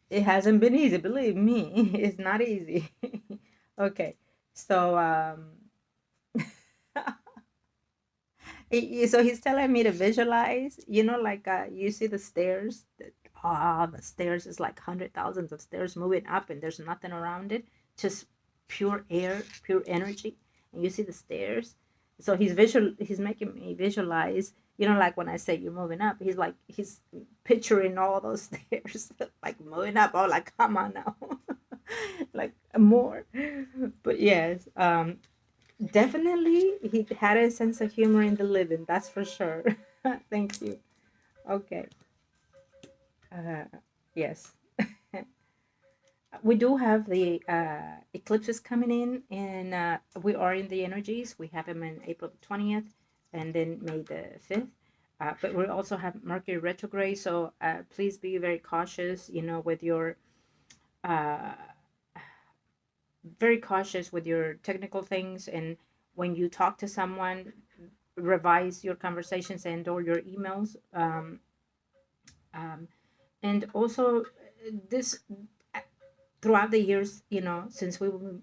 It hasn't been easy, believe me. It's not easy. Okay. So so he's telling me to visualize, like you see the stairs. The stairs is like hundred thousands of stairs moving up, and there's nothing around it, just pure air, pure energy. And you see the stairs. So he's making me visualize. Like when I say you're moving up, he's picturing all those stairs like moving up. Oh, like come on now, like more. But yes, definitely, he had a sense of humor in the living. That's for sure. Thank you. Okay. Uh, yes. We do have the eclipses coming in, and we are in the energies. We have them in April the 20th and then May the 5th. But we also have Mercury retrograde, so please be very cautious, with your uh, very cautious with your technical things, and when you talk to someone, revise your conversations and or your emails, um, and also this throughout the years, since we were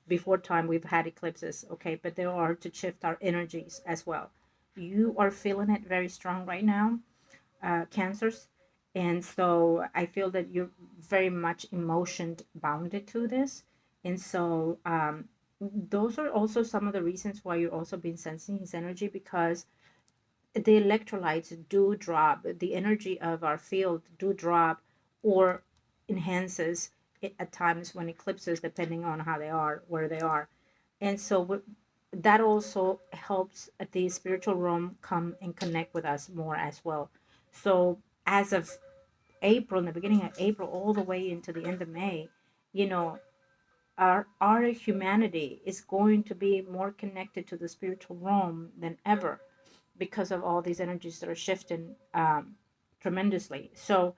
before time, we've had eclipses, okay, but they are to shift our energies as well. You are feeling it very strong right now, cancers, and so I feel that you're very much emotion bounded to this, and so those are also some of the reasons why you're also been sensing his energy, because the electrolytes do drop, the energy of our field do drop or enhances it at times when eclipses, depending on how they are, where they are. And so that also helps the spiritual realm come and connect with us more as well. So as of April, in the beginning of April, all the way into the end of May, you know, our humanity is going to be more connected to the spiritual realm than ever, because of all these energies that are shifting tremendously. So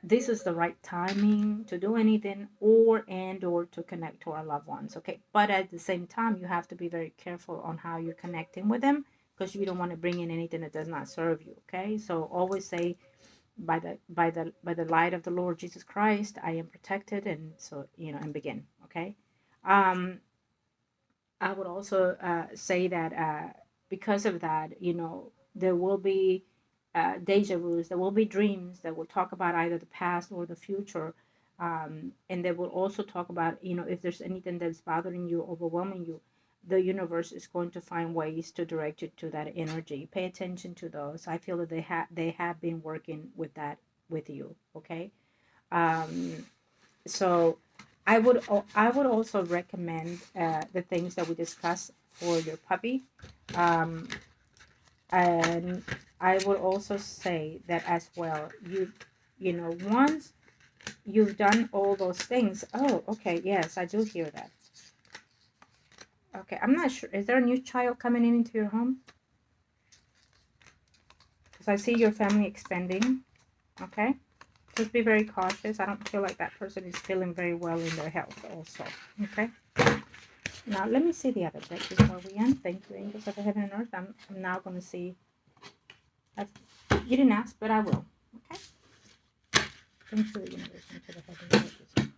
this is the right timing to do anything, or to connect to our loved ones. Okay, but at the same time, you have to be very careful on how you're connecting with them, because you don't want to bring in anything that does not serve you. Okay, so always say, by the light of the Lord Jesus Christ, I am protected, and so and begin. Okay. um I would also say that because of that, there will be deja vus, there will be dreams that will talk about either the past or the future. And they will also talk about, if there's anything that's bothering you, overwhelming you, the universe is going to find ways to direct you to that energy. Pay attention to those. I feel that they have been working with that with you. Okay. Um, so I would also recommend the things that we discussed for your puppy, um, and I would also say that as well. Once you've done all those things. Oh, okay, yes, I do hear that. Okay, I'm not sure. Is there a new child coming into your home? Because I see your family expanding. Okay, just be very cautious. I don't feel like that person is feeling very well in their health also. Okay. Now, let me see the other deck before we end. Thank you, angels of heaven and earth. I'm now going to see. I, you didn't ask, but I will. Okay? Thanks to the universe and to the heaven and earth, Jesus Christ.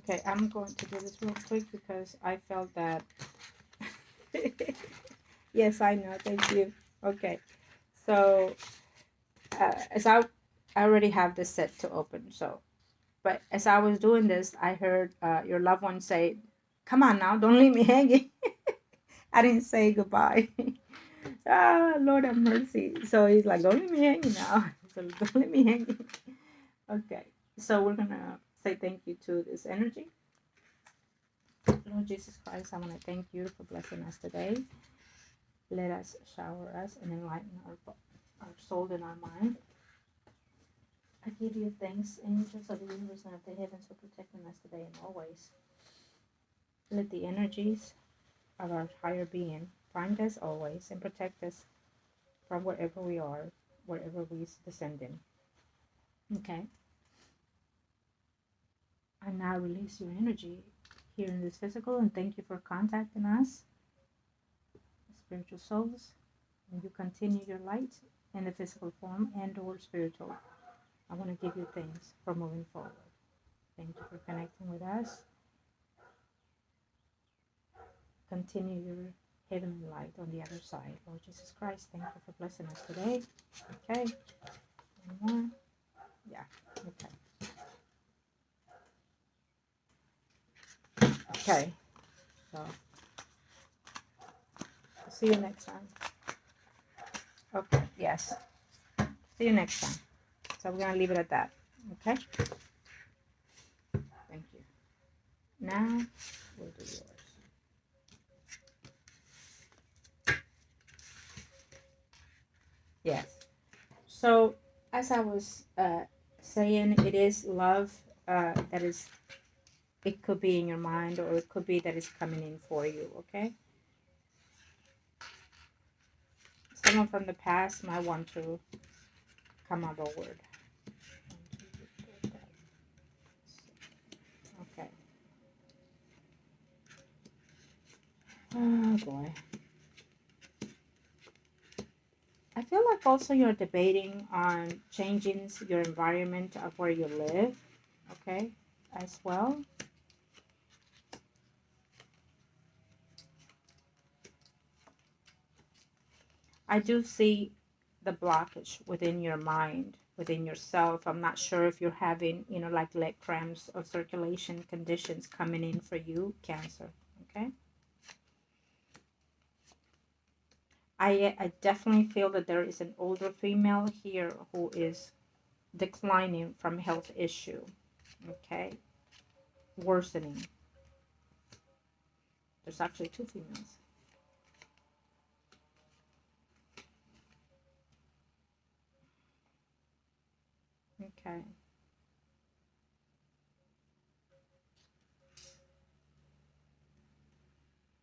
Okay, I'm going to do this real quick because I felt that. Yes, I know. Thank you. Okay, so as I already have this set to open, so but as I was doing this, I heard your loved one say, "Come on now, don't leave me hanging." I didn't say goodbye. Lord have mercy. So he's like, "Don't leave me hanging now." So don't leave me hanging. Okay, so we're gonna say thank you to this energy. Lord Jesus Christ, I want to thank you for blessing us today. Let us shower us and enlighten our soul and our mind. I give you thanks, angels of the universe and of the heavens, for protecting us today and always. Let the energies of our higher being find us always and protect us from wherever we are, wherever we descend in. Okay? And now release your energy here in this physical, and thank you for contacting us, spiritual souls. And you continue your light in the physical form and or spiritual. I want to give you thanks for moving forward. Thank you for connecting with us. Continue your heavenly light on the other side. Lord Jesus Christ, thank you for blessing us today. Okay. One more. Yeah. Okay. Okay. So, see you next time. Okay. Yes. See you next time. So we're going to leave it at that. Okay. Thank you. Now, we'll do yours. Yes. So, as I was saying, it is love that is, it could be in your mind or it could be that it's coming in for you, okay? Someone from the past might want to come on board. Okay. Oh boy. I feel like also you're debating on changing your environment of where you live, okay, as well. I do see the blockage within your mind, within yourself. I'm not sure if you're having, like leg cramps or circulation conditions coming in for you, Cancer, okay? I definitely feel that there is an older female here who is declining from health issue, okay, worsening. There's actually two females. Okay.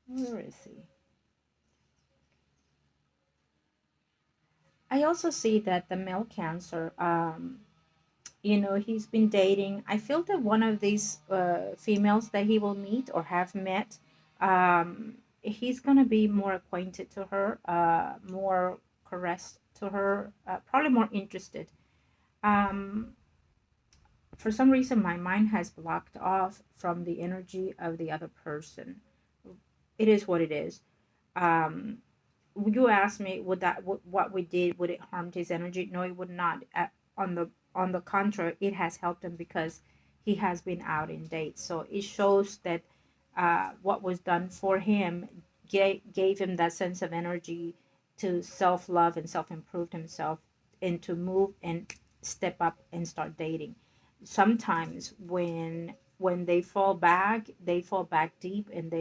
Where is he? I also see that the male Cancer, he's been dating. I feel that one of these females that he will meet or have met, he's going to be more acquainted to her, more caressed to her, probably more interested. Um, for some reason, my mind has blocked off from the energy of the other person. It is what it is. Um, you asked me, would that what we did, would it harm his energy? No, it would not. On the contrary, it has helped him because he has been out in dates. So it shows that what was done for him gave him that sense of energy to self-love and self-improve himself and to move and step up and start dating. Sometimes when they fall back deep, and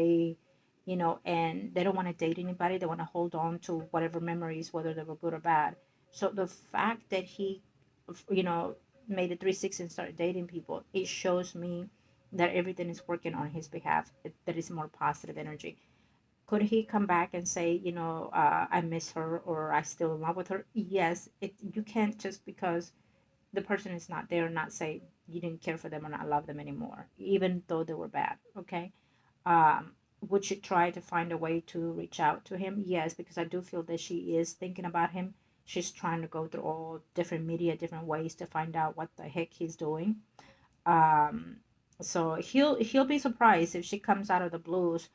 and they don't want to date anybody. They want to hold on to whatever memories, whether they were good or bad. So the fact that he, you know, made a 360 and started dating people, it shows me that everything is working on his behalf. That is more positive energy. Could he come back and say, I miss her or I still in love with her? Yes. You can't just because the person is not there not say you didn't care for them or not love them anymore, even though they were bad. Okay. um, would she try to find a way to reach out to him? Yes, because I do feel that she is thinking about him. She's trying to go through all different media, different ways to find out what the heck he's doing. Um, so he'll be surprised if she comes out of the blues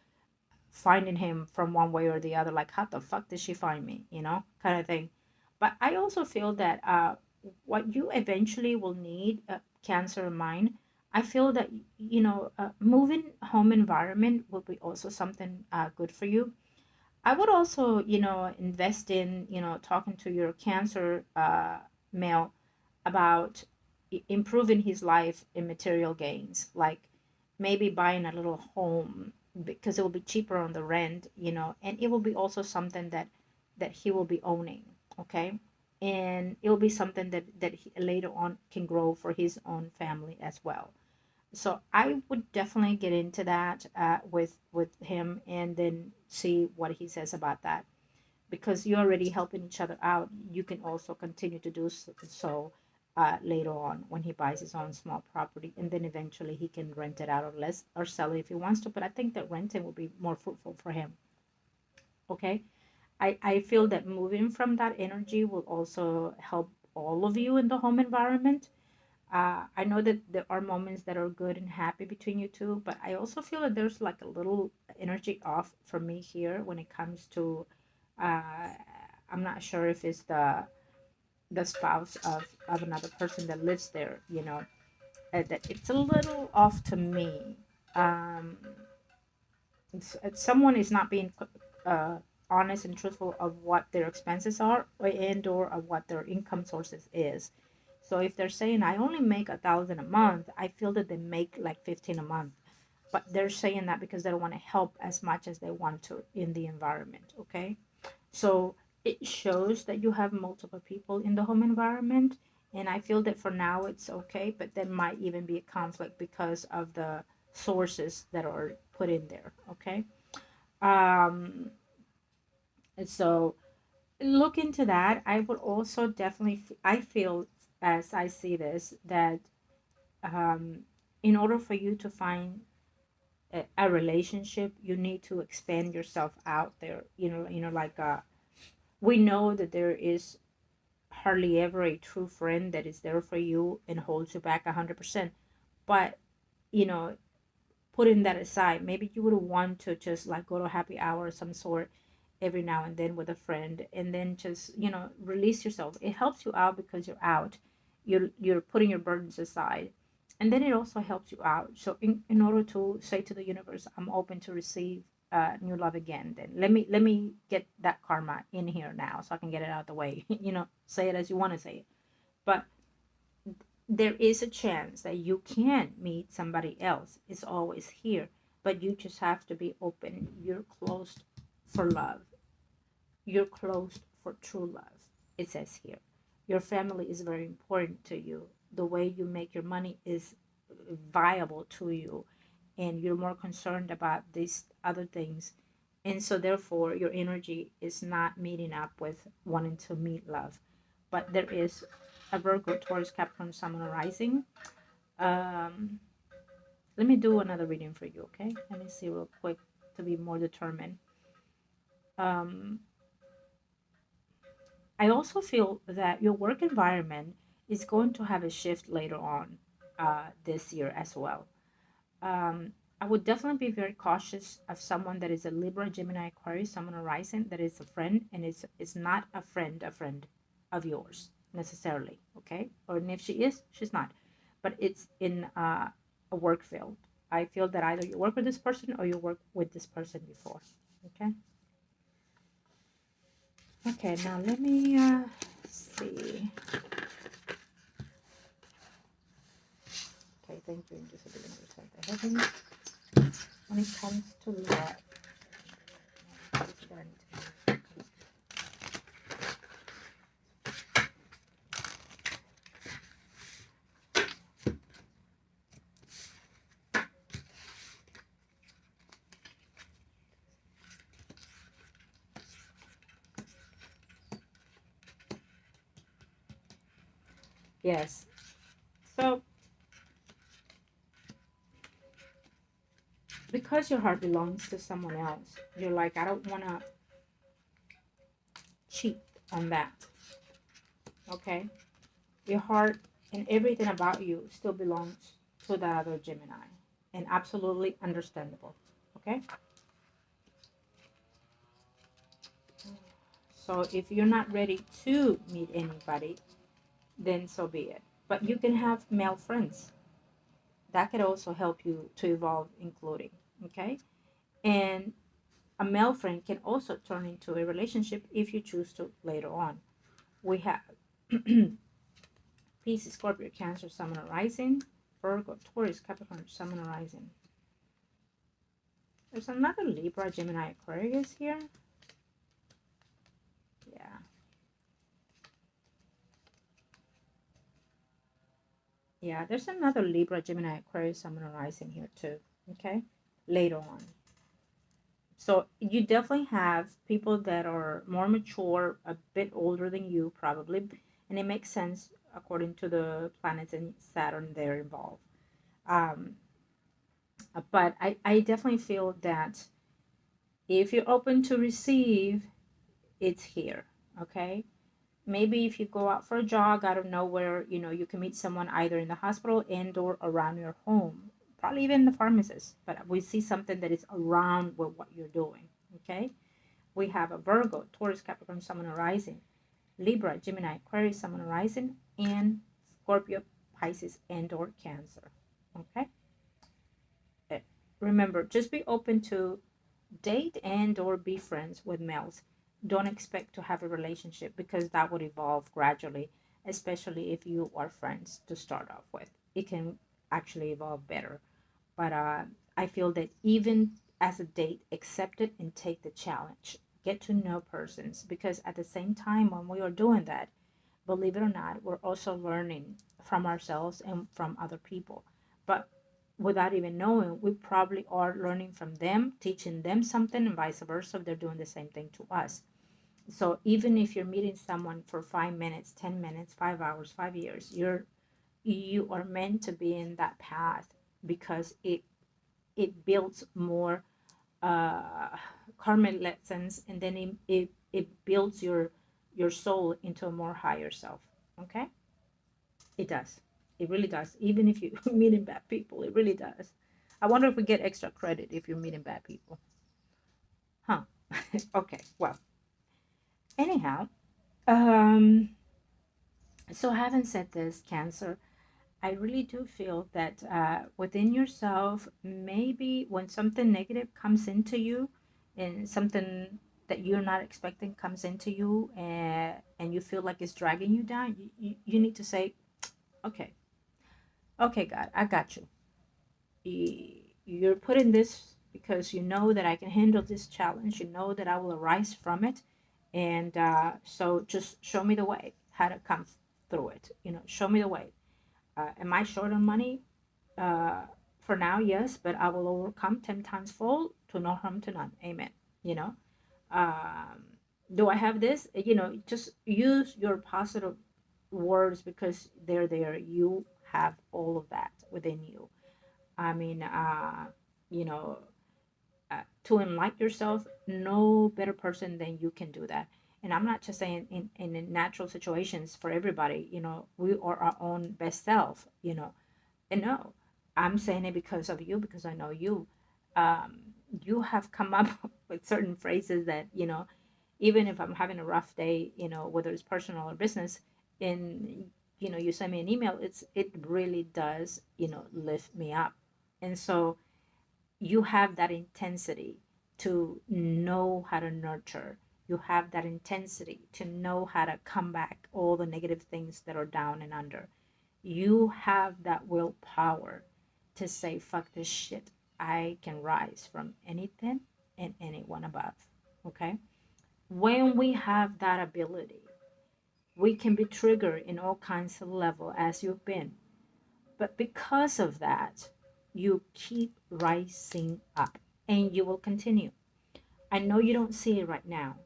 finding him from one way or the other. Like, how the fuck did she find me? Kind of thing. But I also feel that what you eventually will need, Cancer in mind, I feel that moving home environment will be also something good for you. I would also invest in talking to your Cancer male about improving his life in material gains, like maybe buying a little home because it will be cheaper on the rent, and it will be also something that he will be owning, okay? And it will be something that he later on can grow for his own family as well. So I would definitely get into that with him, and then see what he says about that, because you're already helping each other out. You can also continue to do so later on when he buys his own small property, and then eventually he can rent it out or less or sell it if he wants to. But I think that renting will be more fruitful for him. Okay, I feel that moving from that energy will also help all of you in the home environment. I know that there are moments that are good and happy between you two, but I also feel that there's like a little energy off for me here when it comes to. Uh, I'm not sure if it's the spouse of another person that lives there. That it's a little off to me. Um, Someone is not being uh, honest and truthful of what their expenses are, and or of what their income sources is. So if they're saying I only make 1,000 a month, I feel that they make like 15 a month, but they're saying that because they don't want to help as much as they want to in the environment. Okay, so it shows that you have multiple people in the home environment, and I feel that for now it's okay, but there might even be a conflict because of the sources that are put in there. Okay, um, and so look into that. I would also definitely, I feel, as I see this, that um, in order for you to find a relationship, you need to expand yourself out there. Like we know that there is hardly ever a true friend that is there for you and holds you back 100%. But, you know, putting that aside, maybe you would want to just like go to a happy hour of some sort every now and then with a friend, and then just, release yourself. It helps you out because you're out. You're putting your burdens aside. And then it also helps you out. So in order to say to the universe, I'm open to receive new love again, then let me get that karma in here now so I can get it out of the way. Say it as you want to say it. But there is a chance that you can meet somebody else. It's always here, but you just have to be open. You're closed for love. You're closed for true love. It says here. Your family is very important to you. The way you make your money is viable to you, and you're more concerned about these other things. And so, therefore, your energy is not meeting up with wanting to meet love. But there is a Virgo, Taurus, Capricorn, Sun, and Rising. Um, Let me do another reading for you, okay? Let me see real quick to be more determined. Um, I also feel that your work environment is going to have a shift later on this year as well. I would definitely be very cautious of someone that is a Libra, Gemini, Aquarius, someone arising that is a friend, and is not a friend of yours necessarily, okay? Or and if she is, she's not. But it's in a work field. I feel that either you work with this person or you work with this person before, okay? Okay, now let me see. Okay, thank you. Just a bit of the heavens. When it comes to love, yes. So, because your heart belongs to someone else, you're like, I don't want to cheat on that. Okay? Your heart and everything about you still belongs to that other Gemini. And absolutely understandable. Okay? So if you're not ready to meet anybody, then so be it. But you can have male friends. That could also help you to evolve, including. Okay? And a male friend can also turn into a relationship if you choose to later on. We have Pisces, Scorpio, Cancer, Sun, and Rising, Virgo, Taurus, Capricorn, Sun, and Rising. There's another Libra, Gemini, Aquarius here. Yeah. Yeah, there's another Libra, Gemini, Aquarius, Sun, and Rising here too. Okay, later on. So you definitely have people that are more mature, a bit older than you, probably, and it makes sense according to the planets and Saturn they're involved. Um, but I definitely feel that if you're open to receive, it's here. Okay, maybe if you go out for a jog out of nowhere, you can meet someone either in the hospital and or around your home, probably even the pharmacist, but we see something that is around with what you're doing. Okay, we have a Virgo, Taurus, Capricorn, Sun, and Rising, Libra, Gemini, Aquarius, Sun, and Rising, and Scorpio, Pisces, and or Cancer. Okay. Eh, Remember, just be open to date and or be friends with males. Don't expect to have a relationship because that would evolve gradually, especially if you are friends to start off with. It can actually evolve better. But I feel that even as a date, accept it and take the challenge. Get to know persons because at the same time when we are doing that, believe it or not, we're also learning from ourselves and from other people. But without even knowing, we probably are learning from them, teaching them something, and vice versa if they're doing the same thing to us. So even if you're meeting someone for 5 minutes, 10 minutes, 5 hours, 5 years, you are meant to be in that path because it builds more uh, karmic lessons, and then it builds your soul into a more higher self. Okay, it does. It really does. Even if you're meeting bad people, it really does. I wonder if we get extra credit if you're meeting bad people. Huh. Okay, well, anyhow, um so having said this, Cancer, I really do feel that within yourself, maybe when something negative comes into you and something that you're not expecting comes into you, and you feel like it's dragging you down, you need to say, okay, okay, God, I got you. You're putting this because you know that I can handle this challenge. You know that I will arise from it. And so just show me the way, how to come through it. Show me the way. Am I short on money? Uh, for now, yes, but I will overcome 10 times full to no harm to none. Amen. You know, um, do I have this? Just use your positive words because they're there. You have all of that within you. I mean, you know, to enlighten yourself, no better person than you can do that. And I'm not just saying in natural situations for everybody, we are our own best self, and no, I'm saying it because of you, because I know you. Um, you have come up with certain phrases that, even if I'm having a rough day, whether it's personal or business, and, you send me an email, it really does, lift me up. And so, you have that intensity to know how to nurture. You have that intensity to know how to combat all the negative things that are down and under. You have that willpower to say, fuck this shit. I can rise from anything and anyone above. Okay? When we have that ability, we can be triggered in all kinds of level as you've been. But because of that, you keep rising up and you will continue. I know you don't see it right now.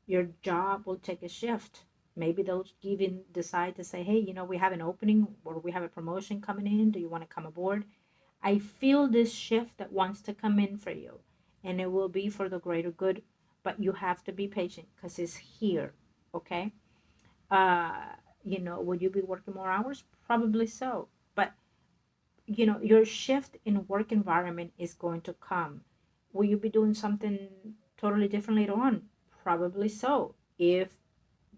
Your job will take a shift. Maybe they'll even decide to say, hey, we have an opening or we have a promotion coming in. Do you want to come aboard? I feel this shift that wants to come in for you, and it will be for the greater good. But you have to be patient because it's here. Okay? Uh, will you be working more hours? Probably so. But your shift in work environment is going to come. Will you be doing something totally different later on? Probably so. If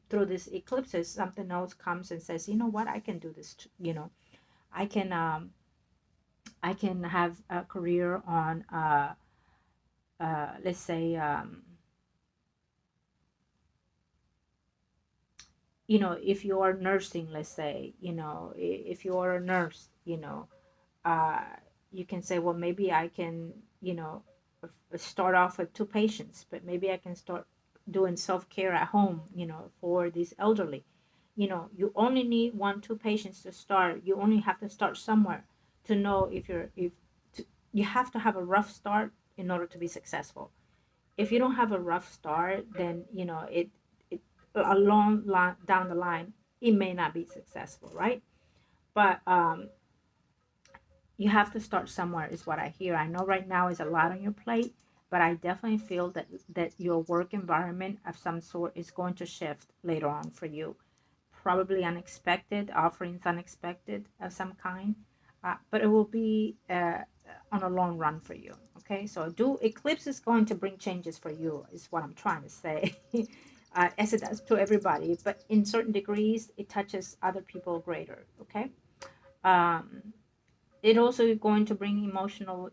through this eclipses something else comes and says, you know what, I can do this I can have a career on let's say if you are nursing, let's say, if you are a nurse, uh, you can say, well, maybe I can, start off with two patients, but maybe I can start doing self care at home, for these elderly. You know, you only need 1 2 patients to start. You only have to start somewhere to know if you're if to, you have to have a rough start in order to be successful. If you don't have a rough start, then you know it a long line down the line, it may not be successful, right? But you have to start somewhere is what I hear. I know right now is a lot on your plate, but I definitely feel that your work environment of some sort is going to shift later on for you. Probably unexpected offerings, unexpected of some kind, but it will be on a long run for you. Okay, so do eclipse is going to bring changes for you is what I'm trying to say. As it does to everybody, but in certain degrees it touches other people greater. Okay. um, it also is going to bring emotional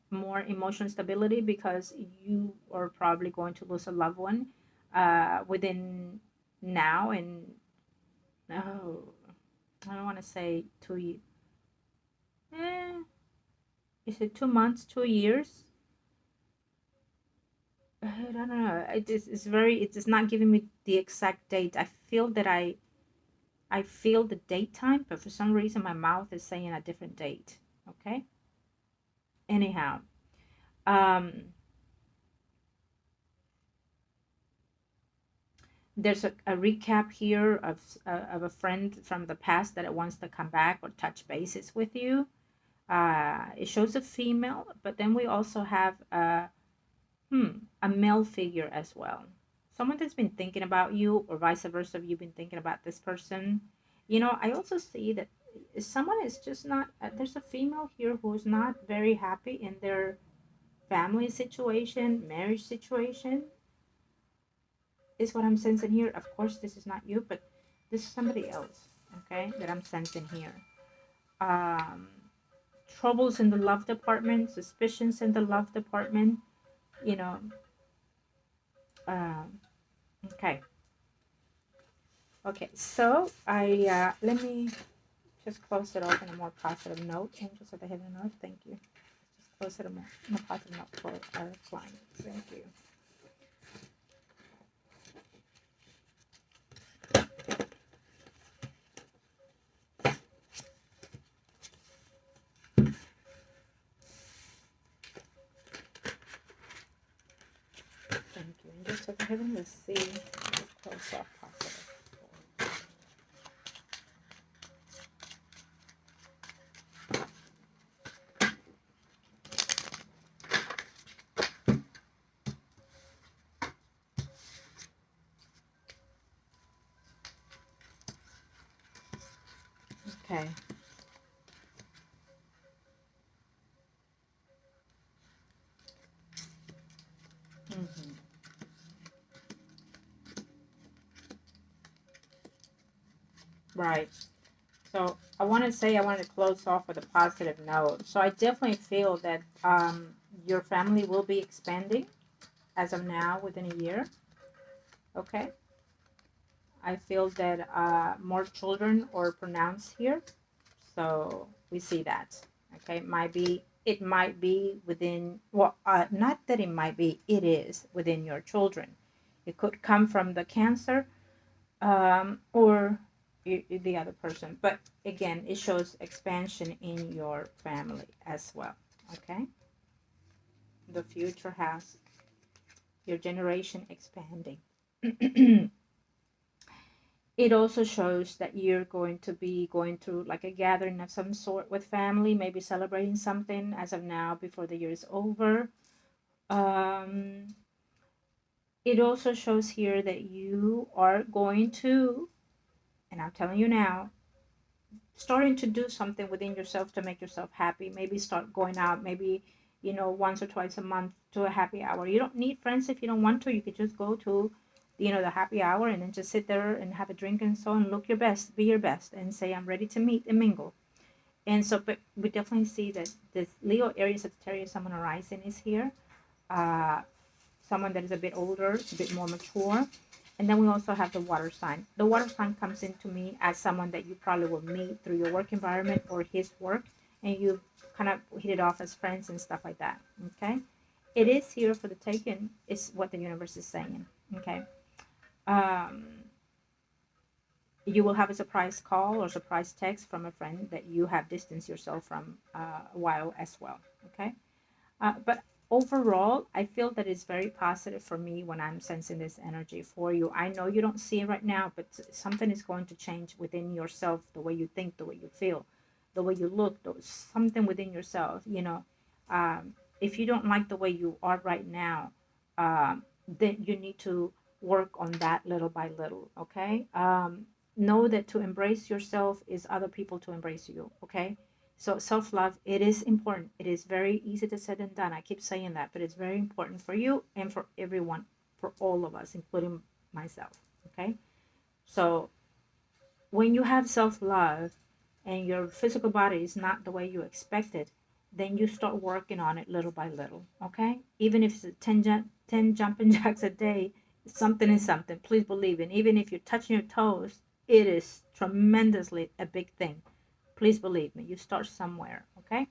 more emotional stability because you are probably going to lose a loved one within now and oh, I don't want to say 2 years. Eh, is it 2 months, 2 years? I don't know. It's very. It is not giving me the exact date. I feel the date time, but for some reason my mouth is saying a different date. Okay. Anyhow, um, there's a recap here of a friend from the past that wants to come back or touch bases with you. It shows a female, but then we also have a male figure as well. Someone that's been thinking about you, or vice versa, you've been thinking about this person. You know, I also see that someone is just not, there's a female here who's not very happy in their family situation, marriage situation, is what I'm sensing here. Of course, this is not you, but this is somebody else, okay, that I'm sensing here. Um, Troubles in the love department, suspicions in the love department, you know. Um, okay. Okay, so let me just close it off in a more positive note. Angels of the Heaven and Earth, thank you. Just close it in a positive note for our clients. Thank you. Thank you. Angels of the Heaven, let's see. Let's close off positive. Okay. Mm-hmm. Right. So I want to say I wanted to close off with a positive note. So I definitely feel that your family will be expanding as of now within a year. Okay. I feel that more children are pronounced here. So we see that. Okay. It might be within, well, not that it might be, it is within your children. It could come from the cancer or the other person. But again, it shows expansion in your family as well. Okay, the future has your generation expanding. It also shows that you're going to be going through like a gathering of some sort with family, maybe celebrating something as of now before the year is over. Um, it also shows here that you are going to, and I'm telling you now, starting to do something within yourself to make yourself happy. Maybe start going out, maybe, you know, once or twice a month to a happy hour. You don't need friends if you don't want to. You could just go to, you know, the happy hour and then just sit there and have a drink and so and look your best, be your best, and say, I'm ready to meet and mingle. And so, but we definitely see that this Leo, Aries, Sagittarius, Sun, and Rising is here. Uh, Someone that is a bit older, a bit more mature. And then we also have the water sign. The water sign comes into me as someone that you probably will meet through your work environment or his work, and you kind of hit it off as friends and stuff like that. Okay, it is here for the taking, is what the universe is saying. Okay, um, You will have a surprise call or surprise text from a friend that you have distanced yourself from a while as well. Okay. But overall, I feel that it's very positive for me when I'm sensing this energy for you. I know you don't see it right now, but something is going to change within yourself, the way you think, the way you feel, the way you look, something within yourself, you know. If you don't like the way you are right now, then you need to work on that little by little, okay? Know that to embrace yourself is other people to embrace you, okay? So self-love, it is important. It is very easy to say than done. I keep saying that, but it's very important for you and for everyone, for all of us, including myself. Okay. So when you have self-love and your physical body is not the way you expected, then you start working on it little by little. Okay. Even if it's 10 jumping jacks a day, something is something. Please believe it. Even if you're touching your toes, it is tremendously a big thing. Please believe me, you start somewhere, okay?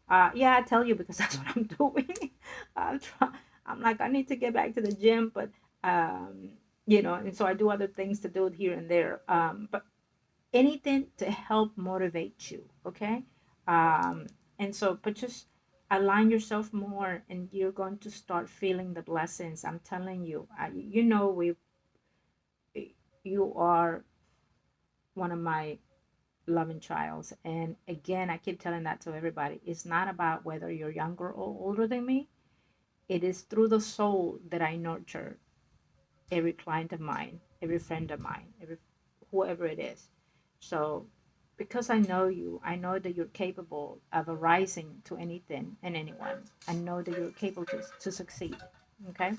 Yeah, I tell you because that's what I'm doing. I'm trying. I'm like, I need to get back to the gym, but you know, and so I do other things to do it here and there. But anything to help motivate you, okay? Um, and so, but just align yourself more, and you're going to start feeling the blessings. I'm telling you. You know, you are one of my loving child. And again, I keep telling that to everybody. It's not about whether you're younger or older than me. It is through the soul that I nurture every client of mine, every friend of mine, every whoever it is. So because I know you, I know that you're capable of arising to anything and anyone. I know that you're capable to succeed. Okay.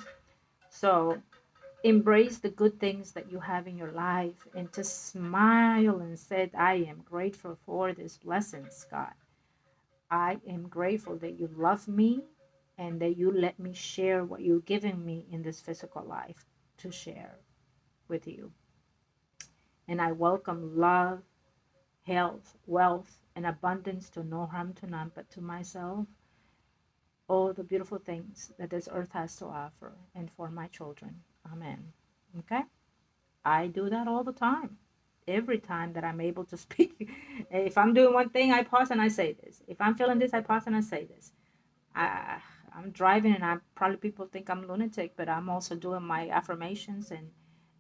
So embrace the good things that you have in your life and just smile and said, I am grateful for these blessings, God. I am grateful that you love me and that you let me share what you're giving me in this physical life to share with you. And I welcome love, health, wealth, and abundance to no harm to none but to myself. All the beautiful things that this earth has to offer and for my children. Amen. Okay? I do that all the time. Every time that I'm able to speak. If I'm doing one thing, I pause and I say this. If I'm feeling this, I pause and I say this. I'm driving and I probably people think I'm lunatic, but I'm also doing my affirmations. And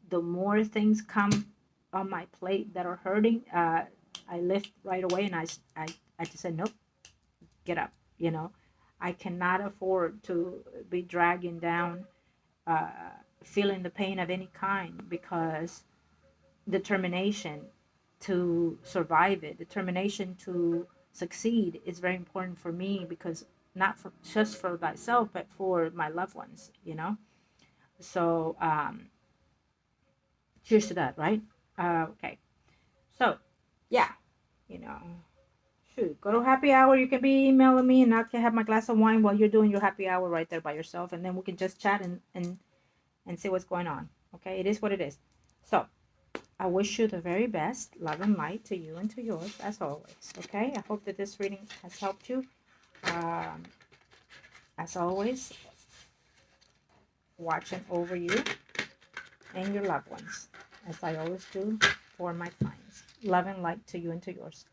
the more things come on my plate that are hurting, I lift right away and I just say, nope, get up. You know, I cannot afford to be dragging down, uh, feeling the pain of any kind because determination to survive it, determination to succeed is very important for me because not for just for myself, but for my loved ones, you know? So, cheers to that, right? Okay. So, yeah, you know, shoot, go to happy hour. You can be emailing me and I can have my glass of wine while you're doing your happy hour right there by yourself. And then we can just chat and see what's going on. Okay. It is what it is. So, I wish you the very best, love and light to you and to yours, as always. Okay? I hope that this reading has helped you. Um, as always, watching over you and your loved ones, as I always do for my clients. Love and light to you and to yours.